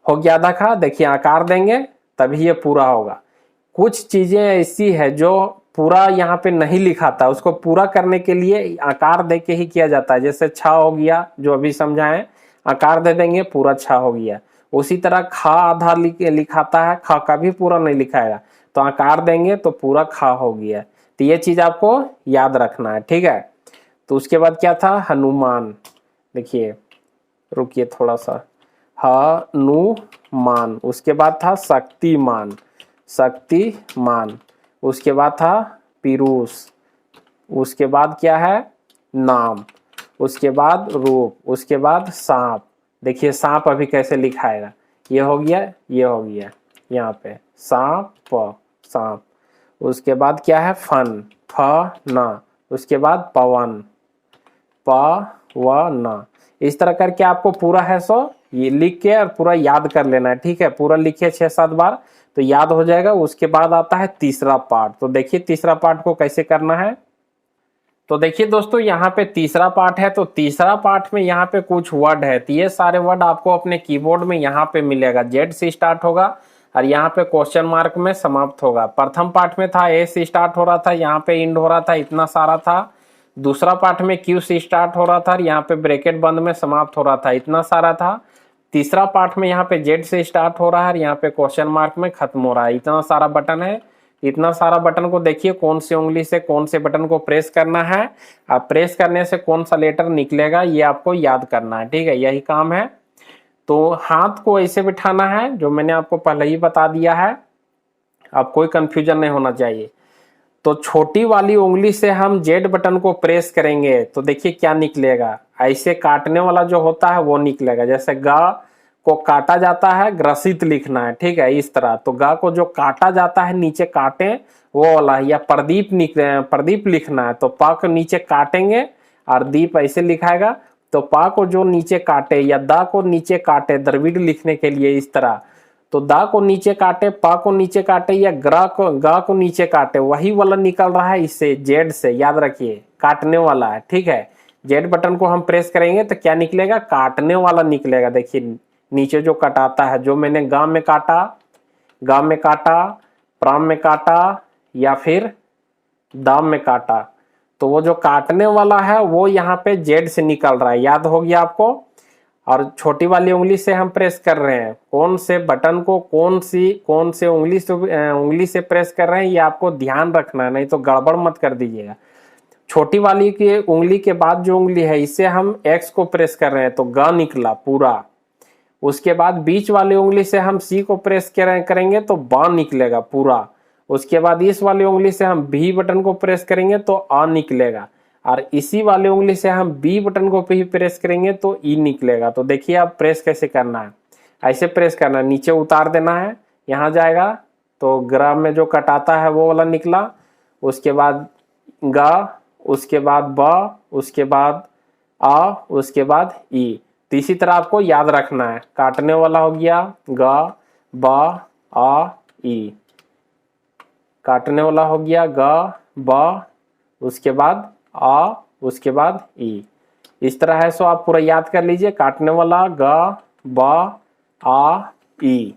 हो गया आधा खा, देखिए आकार देंगे तभी ये पूरा होगा। कुछ चीजें ऐसी है जो पूरा यहाँ पे नहीं लिखाता, उसको पूरा करने के लिए आकार दे के ही किया जाता है। जैसे छा हो गया जो अभी समझाएं, आकार दे देंगे पूरा छा हो गया। उसी तरह खा आधा लिखाता है, खा का भी पूरा नहीं लिखाएगा, तो आकार देंगे तो पूरा खा हो गया। तो ये चीज आपको याद रखना है, ठीक है। तो उसके बाद क्या था, हनुमान, देखिए रुकिए थोड़ा सा, हनुमान, उसके बाद था शक्तिमान, शक्तिमान, उसके बाद था पीयूष, उसके बाद क्या है, नाम, उसके बाद रूप, उसके बाद सांप। देखिए सांप अभी कैसे लिखाएगा, ये हो गया, ये हो गया, यहाँ पे सांप, सांप। उसके बाद क्या है, फन, फ न, उसके बाद पवन, प व न। इस तरह करके आपको पूरा है सो ये लिख के और पूरा याद कर लेना है, ठीक है। पूरा लिखिए 6-7 बार तो याद हो जाएगा। उसके बाद आता है तीसरा पार्ट। तो देखिए तीसरा पार्ट को कैसे करना है। तो देखिए दोस्तों यहाँ पे तीसरा पार्ट है, तो तीसरा पार्ट में यहाँ पे कुछ वर्ड है, तो ये सारे वर्ड आपको अपने कीबोर्ड में यहाँ पे मिलेगा। जेड से स्टार्ट होगा और यहाँ पे क्वेश्चन मार्क में समाप्त होगा। प्रथम पार्ट में था ए से स्टार्ट हो रहा था, यहाँ पे इंड हो रहा था, इतना सारा था। दूसरा पार्ट में क्यू से स्टार्ट हो रहा था और यहाँ पे ब्रैकेट बंद में समाप्त हो रहा था, इतना सारा था। तीसरा पार्ट में यहाँ पे जेड से स्टार्ट हो रहा है और यहाँ पे क्वेश्चन मार्क में खत्म हो रहा है, इतना सारा बटन है। इतना सारा बटन को देखिए कौन सी उंगली से कौन से बटन को प्रेस करना है, अब प्रेस करने से कौन सा लेटर निकलेगा ये आपको याद करना है, ठीक है, यही काम है। तो हाथ को ऐसे बिठाना है जो मैंने आपको पहले ही बता दिया है, अब कोई कंफ्यूजन नहीं होना चाहिए। तो छोटी वाली उंगली से हम जेड बटन को प्रेस करेंगे तो देखिए क्या निकलेगा, ऐसे काटने वाला जो होता है वो निकलेगा। जैसे ग को काटा जाता है, ग्रसित लिखना है, ठीक है, इस तरह। तो ग को जो काटा जाता है नीचे काटे वो वाला है, या प्रदीप लिखना है तो प को नीचे काटेंगे और दीप ऐसे लिखाएगा। तो प को जो नीचे काटे या द को नीचे काटे द्रविड़ लिखने के लिए इस तरह, तो द को नीचे काटे, प को नीचे काटे या ग को नीचे काटे, वही वाला निकल रहा है इससे, जेड से, याद रखिए काटने वाला है, ठीक है। जेड बटन को हम प्रेस करेंगे तो क्या निकलेगा, काटने वाला निकलेगा। देखिए नीचे जो कटाता है, जो मैंने ग में काटा, प्राम में काटा या फिर दाम में काटा, तो वो जो काटने वाला है वो यहाँ पे जेड से निकल रहा है, याद हो गया आपको। और छोटी वाली उंगली से हम प्रेस कर रहे हैं, कौन से बटन को कौन से उंगली से प्रेस कर रहे हैं, ये आपको ध्यान रखना है, नहीं तो गड़बड़ मत कर दीजिएगा। छोटी वाली की उंगली के बाद जो उंगली है इससे हम एक्स को प्रेस कर रहे हैं तो ग निकला पूरा। उसके बाद बीच वाली उंगली से हम सी को प्रेस करेंगे तो ब निकलेगा पूरा। उसके बाद इस वाली उंगली से हम बी बटन को प्रेस करेंगे तो अ निकलेगा, और इसी वाली उंगली से हम बी बटन को भी प्रेस करेंगे तो ई निकलेगा। तो देखिए अब प्रेस कैसे करना है, ऐसे प्रेस करना है, नीचे उतार देना है, यहाँ जाएगा तो ग्राम में जो कटाता है वो वाला निकला। उसके बाद ग, उसके बाद ब, उसके बाद आ, उसके बाद ई। तो इसी तरह आपको याद रखना है, काटने वाला हो गया ग, ब, आ, ई, काटने वाला हो गया ग, ब, उसके बाद आ, उसके बाद ई। इस तरह है, सो आप पूरा याद कर लीजिए, काटने वाला ग, ब, आ, ई,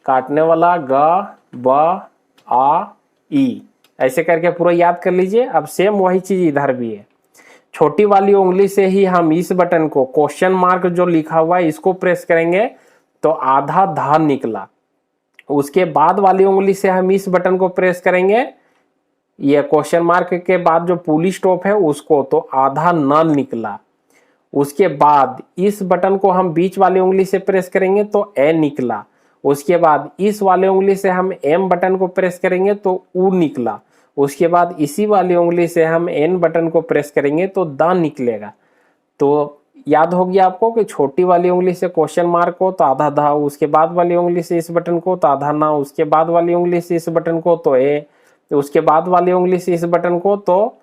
काटने वाला ग, ब, आ, ई, ऐसे करके पूरा याद कर लीजिए। अब सेम वही चीज इधर भी है, छोटी वाली उंगली से ही हम इस बटन को, क्वेश्चन मार्क जो लिखा हुआ है इसको प्रेस करेंगे तो आधा धा निकला। उसके बाद वाली उंगली से हम इस बटन को प्रेस करेंगे, ये क्वेश्चन मार्क के बाद जो पुली स्टॉप है उसको, तो आधा न निकला। उसके बाद इस बटन को हम बीच वाली उंगली से प्रेस करेंगे तो ए निकला। उसके बाद इस वाले उंगली से हम एम बटन को प्रेस करेंगे तो ऊ निकला। उसके बाद इसी वाली उंगली से हम एन बटन को प्रेस करेंगे तो द निकलेगा। तो याद हो गया आपको कि छोटी वाली उंगली से क्वेश्चन मार्क को तो आधा धा, उसके बाद वाली उंगली से इस बटन को तो आधा ना, उसके बाद वाली उंगली से इस बटन को तो ए, तो उसके बाद वाली उंगली से इस बटन को तो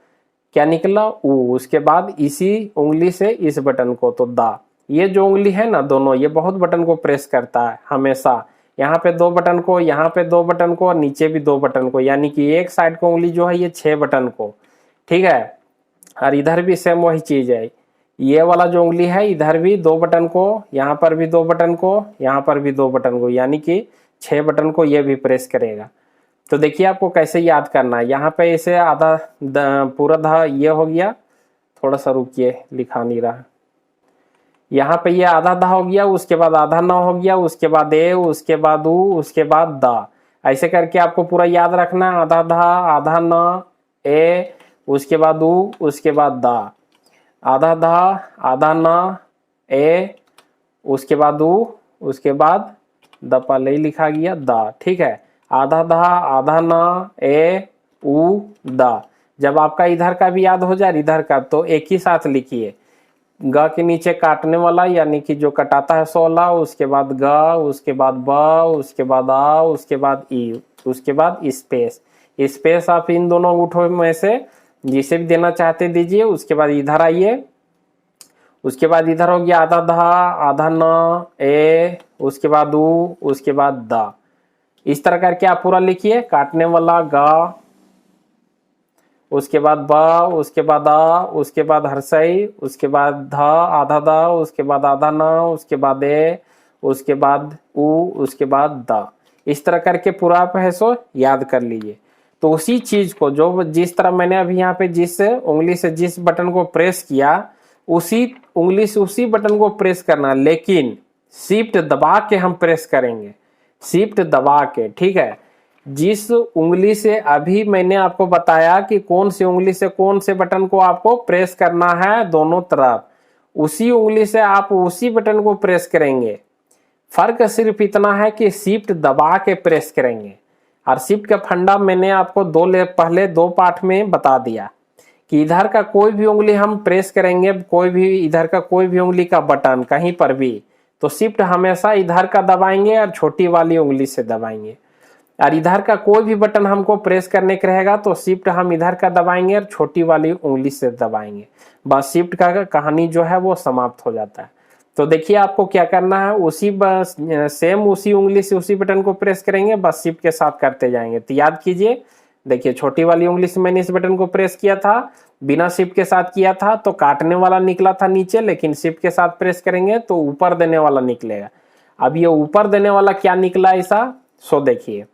क्या निकला ऊ, उसके बाद इसी उंगली से इस बटन को तो दा। ये जो उंगली है ना दोनों, ये बहुत बटन को प्रेस करता है हमेशा। यहाँ पे 2 बटन को, यहाँ पे 2 बटन को और नीचे भी 2 बटन को, यानी कि एक साइड को उंगली जो है ये 6 बटन को, ठीक है। और इधर भी सेम वही चीज है, ये वाला जो उंगली है इधर भी 2 बटन को, यहाँ पर भी 2 बटन को, यहाँ पर भी 2 बटन को, यानी कि 6 बटन को ये भी प्रेस करेगा। तो देखिए आपको कैसे याद करना है। यहाँ पे इसे आधा पूरा धा ये हो गया, थोड़ा सा रुकिए लिखा नहीं रहा, यहाँ पे ये आधा धा हो गया, उसके बाद आधा न हो गया, उसके बाद ए, उसके बाद ऊ, उसके बाद दा। ऐसे करके आपको पूरा याद रखना, आधा धा, आधा न, ए, उसके बाद ऊ, उसके बाद दा, आधा धा, आधा न, ए, उसके बाद ऊ, उसके बाद द पहले ही लिखा गया दा, ठीक है। आधा धा, आधा न, ए, ऊ, दा। जब आपका इधर का भी याद हो जाए इधर का, तो एक ही साथ लिखिए, ग के नीचे काटने वाला यानी कि जो कटाता है 16, उसके बाद ग, उसके बाद ब, उसके बाद आ, उसके बाद ई, उसके बाद स्पेस आप इन दोनों अंगूठों में से जिसे भी देना चाहते दीजिए। उसके बाद इधर आइए, उसके बाद इधर हो गया आधा धा, आधा न, ए, उसके बाद ऊ, उसके बाद दा। इस तरह करके आप पूरा लिखिए, काटने वाला ग, उसके बाद ब, उसके बाद आ, उसके बाद हर्षई, उसके बाद ध, आधा दा, उसके बाद आधा न, उसके बाद ए, उसके बाद ऊ, उसके बाद दा। इस तरह करके पूरा आप है सो याद कर लीजिए। तो उसी चीज को जो जिस तरह मैंने अभी यहाँ पे जिस उंगली से जिस बटन को प्रेस किया, उसी उंगली से उसी बटन को प्रेस करना, लेकिन शिफ्ट दबा के हम प्रेस करेंगे, शिफ्ट दबा के, ठीक है। जिस उंगली से अभी मैंने आपको बताया कि कौन सी उंगली से कौन से बटन को आपको प्रेस करना है दोनों तरफ, उसी उंगली से आप उसी बटन को प्रेस करेंगे। फर्क सिर्फ इतना है कि शिफ्ट दबा के प्रेस करेंगे। और शिफ्ट का फंडा मैंने आपको पहले 2 पार्ट में बता दिया कि इधर का कोई भी उंगली हम प्रेस करेंगे, कोई भी इधर का कोई भी उंगली का बटन कहीं पर भी, तो शिफ्ट हमेशा इधर का दबाएंगे और छोटी वाली उंगली से दबाएंगे। और इधर का कोई भी बटन हमको प्रेस करने का रहेगा तो शिफ्ट हम इधर का दबाएंगे और छोटी वाली उंगली से दबाएंगे। बस शिफ्ट का कहानी जो है वो समाप्त हो जाता है। तो देखिए आपको क्या करना है, उसी बस सेम उसी उंगली से उसी बटन को प्रेस करेंगे, बस शिफ्ट के साथ करते जाएंगे। तो याद कीजिए, देखिए छोटी वाली उंगली से मैंने इस बटन को प्रेस किया था, बिना शिफ्ट के साथ किया था तो काटने वाला निकला था नीचे, लेकिन शिफ्ट के साथ प्रेस करेंगे तो ऊपर देने वाला निकलेगा। अब ये ऊपर देने वाला क्या निकला ऐसा, सो देखिए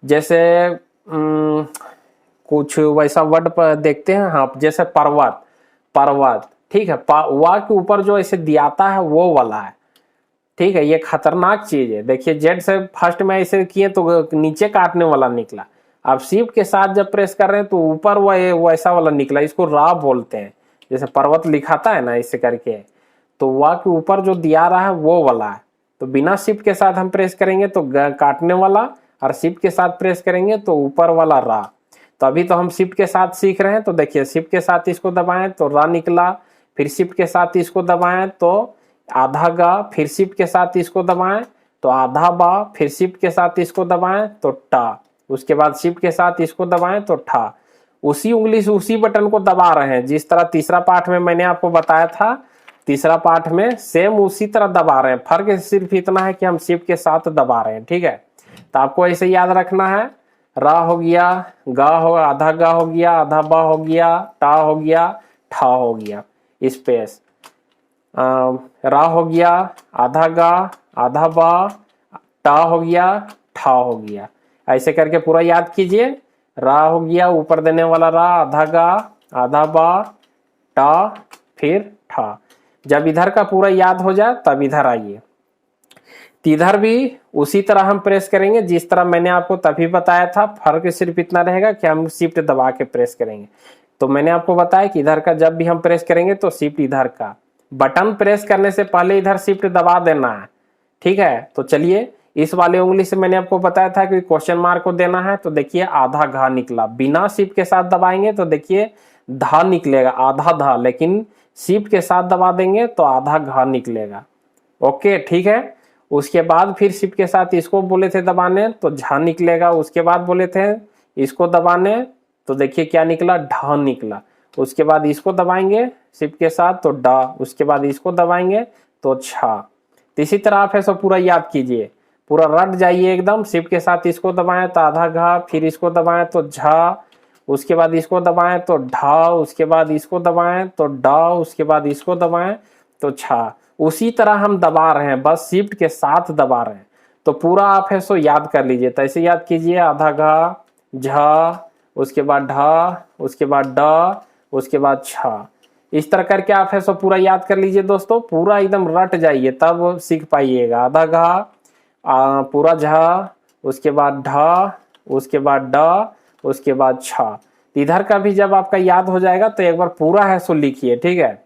जैसे कुछ वैसा वर्ड पर देखते हैं, हाँ जैसे पर्वत, पर्वत, ठीक है, वा के ऊपर जो ऐसे दियाता है वो वाला है, ठीक है। ये खतरनाक चीज है। देखिए जेड से फर्स्ट में ऐसे किए तो नीचे काटने वाला निकला, अब शिफ्ट के साथ जब प्रेस कर रहे हैं तो ऊपर वैसा वाला निकला, इसको रा बोलते हैं। जैसे पर्वत लिखाता है ना ऐसे करके, तो वा के ऊपर जो दिया रहा है वो वाला है। तो बिना शिफ्ट के साथ हम प्रेस करेंगे तो काटने वाला, और शिफ्ट के साथ प्रेस करेंगे तो ऊपर वाला रा। तो अभी तो हम शिफ्ट के साथ सीख रहे हैं, तो देखिए शिफ्ट के साथ इसको दबाएं तो रा निकला, फिर शिफ्ट के साथ इसको दबाएं तो आधा गा, फिर शिफ्ट के साथ इसको दबाएं तो आधा बा, फिर शिफ्ट के साथ इसको दबाएं तो टा, उसके बाद शिफ्ट के साथ इसको दबाएं तो ठा। उसी उंगली से उसी बटन को दबा रहे हैं, जिस तरह तीसरा पार्ट में मैंने आपको बताया था, तीसरा पार्ट में सेम उसी तरह दबा रहे हैं। फर्क सिर्फ इतना है कि हम शिफ्ट के साथ दबा रहे हैं, ठीक है। तो आपको ऐसे याद रखना है, रा हो गया, गा हो, आधा गा हो गया, आधा बा हो गया, टा हो गया, ठा हो गया, स्पेस, रा हो गया, आधा गा, आधा बा, टा हो गया, ठा हो गया। ऐसे करके पूरा याद कीजिए, रा हो गया, ऊपर देने वाला रा, आधा गा, आधा बा, टा, फिर ठा। जब इधर का पूरा याद हो जाए तब इधर आइए। इधर भी उसी तरह हम प्रेस करेंगे जिस तरह मैंने आपको तभी बताया था, फर्क सिर्फ इतना रहेगा कि हम शिफ्ट दबा के प्रेस करेंगे। तो मैंने आपको बताया कि इधर का जब भी हम प्रेस करेंगे तो शिफ्ट इधर का, बटन प्रेस करने से पहले इधर शिफ्ट दबा देना है, ठीक है। तो चलिए इस वाले उंगली से मैंने आपको बताया था कि क्वेश्चन मार्क को देना है, तो देखिए आधा घा निकला, बिना शिफ्ट के साथ दबाएंगे तो देखिए धा निकलेगा, आधा धा, लेकिन शिफ्ट के साथ दबा देंगे तो आधा घा निकलेगा। ओके ठीक है। उसके बाद फिर शिफ्ट के साथ इसको बोले थे दबाने तो झा निकलेगा, उसके बाद बोले थे इसको दबाने तो देखिए क्या निकला, ढा निकला। उसके बाद इसको दबाएंगे शिफ्ट के साथ तो डा, उसके बाद इसको दबाएंगे तो छा। तो इसी तरह आप ऐसा पूरा याद कीजिए, पूरा रट जाइए एकदम। शिफ्ट के साथ इसको दबाएं तो आधा घा, फिर इसको दबाएं तो झा, उसके बाद इसको दबाएं तो ढा, उसके बाद इसको दबाएं तो डा, उसके बाद इसको दबाएं तो छा। उसी तरह हम दबा रहे हैं, बस शिफ्ट के साथ दबा रहे हैं। तो पूरा आप है सो याद कर लीजिए। तो ऐसे याद कीजिए, आधा घा, झा, उसके बाद ढा, उसके बाद डा, उसके बाद छा। इस तरह करके आप है सो पूरा याद कर लीजिए दोस्तों, पूरा एकदम रट जाइए तब सीख पाइएगा। आधा घा, पूरा झा, उसके बाद ढा, उसके बाद डा, उसके बाद छा। इधर का भी जब आपका याद हो जाएगा तो एक बार पूरा है सो लिखिए, ठीक है।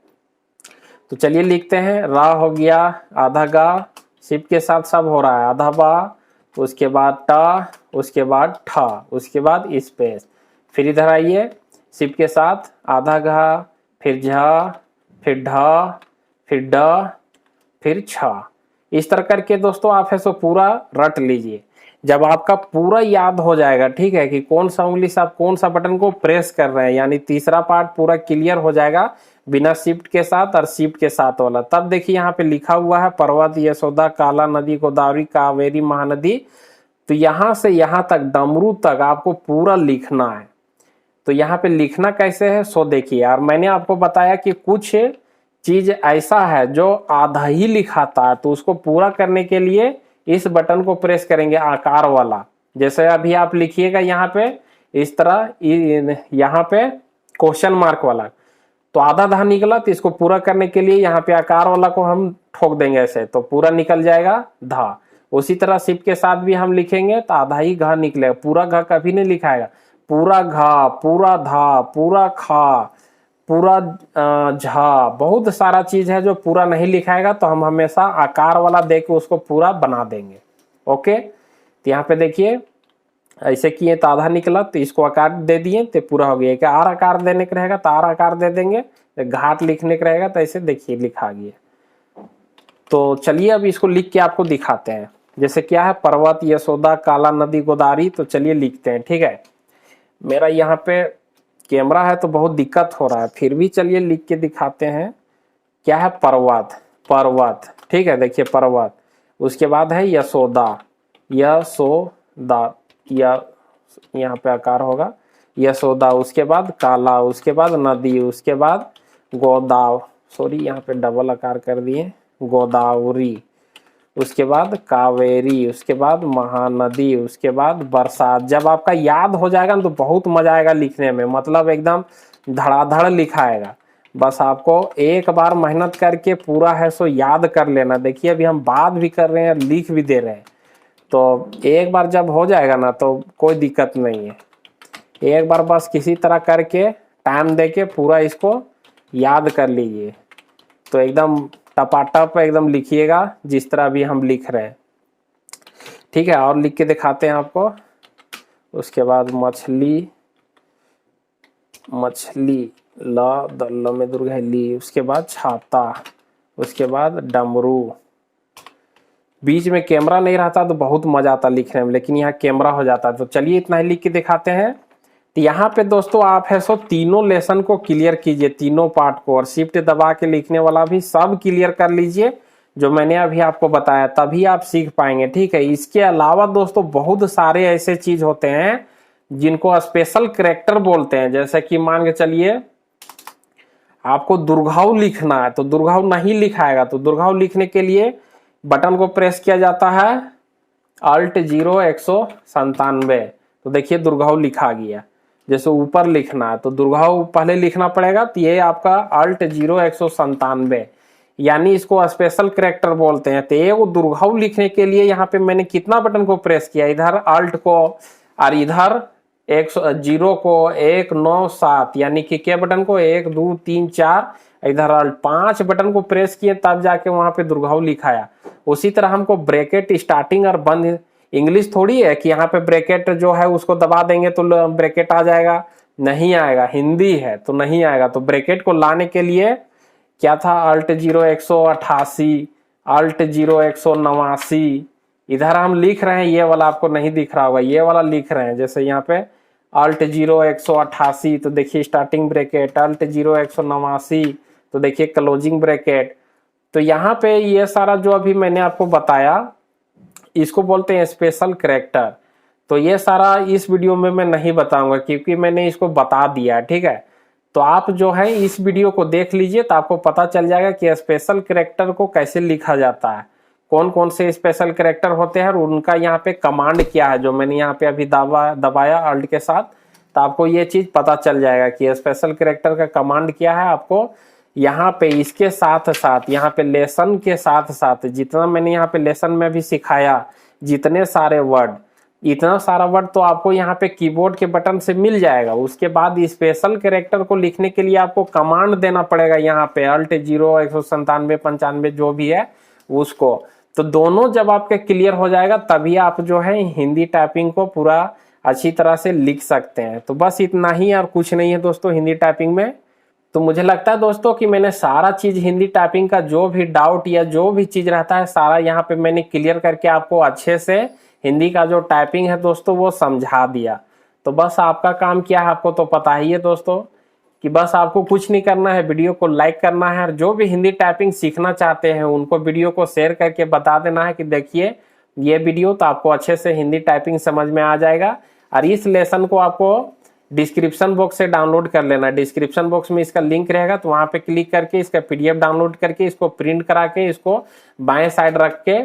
तो चलिए लिखते हैं, रा हो गया, आधा गा, शिफ्ट के साथ सब हो रहा है, आधा बा, उसके बाद टा, उसके बाद ठा, उसके बाद स्पेस, फिर इधर आइए शिफ्ट के साथ आधा घा, फिर झा, फिर ढा, फिर डा, फिर छा। इस तरह करके दोस्तों आप है सो पूरा रट लीजिए। जब आपका पूरा याद हो जाएगा, ठीक है, कि कौन सा उंगली से आप कौन सा बटन को प्रेस कर रहे हैं, यानी तीसरा पार्ट पूरा क्लियर हो जाएगा बिना शिफ्ट के साथ और शिफ्ट के साथ वाला, तब देखिए यहाँ पे लिखा हुआ है पर्वत, यशोदा, काला नदी, गोदावरी, कावेरी, महानदी। तो यहाँ से यहाँ तक डमरू तक आपको पूरा लिखना है। तो यहाँ पे लिखना कैसे है सो देखिए यार, मैंने आपको बताया कि कुछ चीज ऐसा है जो आधा ही लिखाता है, तो उसको पूरा करने के लिए इस बटन को प्रेस करेंगे आकार वाला। जैसे अभी आप लिखिएगा यहाँ पे इस तरह, यहाँ पे क्वेश्चन मार्क वाला, तो आधा धा निकला, तो इसको पूरा करने के लिए यहाँ पे आकार वाला को हम ठोक देंगे ऐसे, तो पूरा निकल जाएगा धा। उसी तरह शिफ्ट के साथ भी हम लिखेंगे तो आधा ही घा निकलेगा, पूरा घा कभी नहीं लिखाएगा। पूरा घा, पूरा धा, पूरा खा, पूरा झा, बहुत सारा चीज है जो पूरा नहीं लिखाएगा, तो हम हमेशा आकार वाला दे के उसको पूरा बना देंगे। ओके, तो यहाँ पे देखिए ऐसे किए तो आधा निकला, तो इसको आकार दे दिए तो पूरा हो गया। कि आर आकार देने का रहेगा तो आर आकार दे देंगे, घाट लिखने का रहेगा तो ऐसे देखिए लिखा गया। तो चलिए अब इसको लिख के आपको दिखाते हैं। जैसे क्या है, पर्वत, यशोदा, काला नदी, गोदावरी। तो चलिए लिखते हैं, ठीक है। मेरा यहाँ पे कैमरा है तो बहुत दिक्कत हो रहा है, फिर भी चलिए लिख के दिखाते हैं। क्या है, पर्वत, पर्वत, ठीक है। देखिए पर्वत, उसके बाद है यशोदा, यशोदा, या यहाँ पे आकार होगा यशोदा, उसके बाद काला, उसके बाद नदी, उसके बाद सॉरी यहाँ पे डबल आकार कर दिए, गोदावरी, उसके बाद कावेरी, उसके बाद महानदी, उसके बाद बरसात। जब आपका याद हो जाएगा ना तो बहुत मजा आएगा लिखने में, मतलब एकदम धड़ाधड़ लिखाएगा। बस आपको एक बार मेहनत करके पूरा है सो याद कर लेना। देखिए अभी हम बात भी कर रहे हैं, लिख भी दे रहे हैं, तो एक बार जब हो जाएगा ना तो कोई दिक्कत नहीं है। एक बार बस किसी तरह करके टाइम देके पूरा इसको याद कर लीजिए, तो एकदम टपाटप एकदम लिखिएगा जिस तरह भी हम लिख रहे हैं, ठीक है। और लिख के दिखाते हैं आपको। उसके बाद मछली, मछली, ल में दुर्गा है, ली, उसके बाद छाता, उसके बाद डमरू। बीच में कैमरा नहीं रहता तो बहुत मजा आता लिखने में, लेकिन यहाँ कैमरा हो जाता है। तो चलिए इतना ही लिख के दिखाते हैं। तो यहाँ पे दोस्तों आप है सो तीनों लेसन को क्लियर कीजिए, तीनों पार्ट को, और शिफ्ट दबा के लिखने वाला भी सब क्लियर कर लीजिए जो मैंने अभी आपको बताया, तभी आप सीख पाएंगे, ठीक है। इसके अलावा दोस्तों बहुत सारे ऐसे चीज होते हैं जिनको स्पेशल कैरेक्टर बोलते हैं। जैसे कि मान के चलिए आपको दुर्घाव लिखना है तो दुर्घाव नहीं लिखाएगा, तो दुर्घाव लिखने के लिए बटन को प्रेस किया जाता है, Alt 0 197। तो देखिए दुर्घाव लिखा गया। जैसे ऊपर लिखना है तो दुर्घाव पहले लिखना पड़ेगा, तो ये आपका Alt 0 197, यानी इसको स्पेशल कैरेक्टर बोलते हैं। तो ये वो दुर्घाव लिखने के लिए यहाँ पे मैंने कितना बटन को प्रेस किया, इधर Alt को और इधर 0 को 197, यानी कि क्या बटन को 1 2 3 4, इधर Alt 5 बटन को प्रेस किए तब जाके वहां पे दुर्घाव लिखाया। उसी तरह हमको ब्रैकेट स्टार्टिंग और बंद, इंग्लिश थोड़ी है कि यहाँ पे ब्रैकेट जो है उसको दबा देंगे तो ब्रैकेट आ जाएगा, नहीं आएगा। हिंदी है तो नहीं आएगा। तो ब्रैकेट को लाने के लिए क्या था, Alt 0 188, Alt 0 189। इधर हम लिख रहे हैं, ये वाला आपको नहीं दिख रहा होगा, ये वाला लिख रहे हैं। जैसे यहाँ पे Alt 0 188, तो देखिए स्टार्टिंग ब्रैकेट, Alt 0 189 तो देखिए क्लोजिंग ब्रैकेट। तो यहाँ पे ये सारा जो अभी मैंने आपको बताया इसको बोलते हैं स्पेशल कैरेक्टर। तो ये सारा इस वीडियो में मैं नहीं बताऊंगा क्योंकि मैंने इसको बता दिया, ठीक है। तो आप जो है इस वीडियो को देख लीजिए तो आपको पता चल जाएगा कि स्पेशल कैरेक्टर को कैसे लिखा जाता है, कौन कौन से स्पेशल कैरेक्टर होते हैं और उनका यहाँ पे कमांड क्या है, जो मैंने यहाँ पे अभी दबाया Alt के साथ। तो आपको ये चीज पता चल जाएगा कि स्पेशल कैरेक्टर का कमांड क्या है। आपको यहाँ पे इसके साथ साथ, यहाँ पे लेसन के साथ साथ, जितना मैंने यहाँ पे लेसन में भी सिखाया, जितने सारे वर्ड, इतना सारा वर्ड तो आपको यहाँ पे कीबोर्ड के बटन से मिल जाएगा। उसके बाद स्पेशल कैरेक्टर को लिखने के लिए आपको कमांड देना पड़ेगा यहाँ पे, Alt 0 197 95 जो भी है उसको। तो दोनों जब आपके क्लियर हो जाएगा तभी आप जो है हिंदी टाइपिंग को पूरा अच्छी तरह से लिख सकते हैं। तो बस इतना ही और कुछ नहीं है दोस्तों हिंदी टाइपिंग में। तो मुझे लगता है दोस्तों कि मैंने सारा चीज हिंदी टाइपिंग का जो भी डाउट या जो भी चीज रहता है सारा यहाँ पे मैंने क्लियर करके आपको अच्छे से हिंदी का जो टाइपिंग है दोस्तों वो समझा दिया। तो बस आपका काम क्या है आपको तो पता ही है दोस्तों, कि बस आपको कुछ नहीं करना है, वीडियो को लाइक करना है और जो भी हिंदी टाइपिंग सीखना चाहते हैं उनको वीडियो को शेयर करके बता देना है कि देखिए ये वीडियो, तो आपको अच्छे से हिंदी टाइपिंग समझ में आ जाएगा। और इस लेसन को आपको डिस्क्रिप्शन बॉक्स से डाउनलोड कर लेना। डिस्क्रिप्शन बॉक्स में इसका लिंक रहेगा, तो वहां पे क्लिक करके इसका PDF डाउनलोड करके इसको प्रिंट करा के इसको बाएं साइड रख के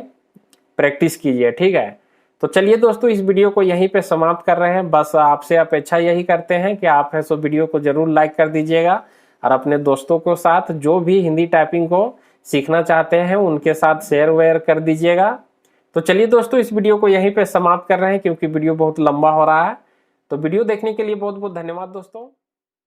प्रैक्टिस कीजिए, ठीक है। तो चलिए दोस्तों इस वीडियो को यहीं पे समाप्त कर रहे हैं। बस आपसे अपेक्षा यही करते हैं कि आप है सो वीडियो को जरूर लाइक कर दीजिएगा और अपने दोस्तों को साथ जो भी हिंदी टाइपिंग को सीखना चाहते हैं उनके साथ शेयर वेयर कर दीजिएगा। तो चलिए दोस्तों इस वीडियो को यहीं पे समाप्त कर रहे हैं क्योंकि वीडियो बहुत लंबा हो रहा है। तो वीडियो देखने के लिए बहुत बहुत धन्यवाद दोस्तों।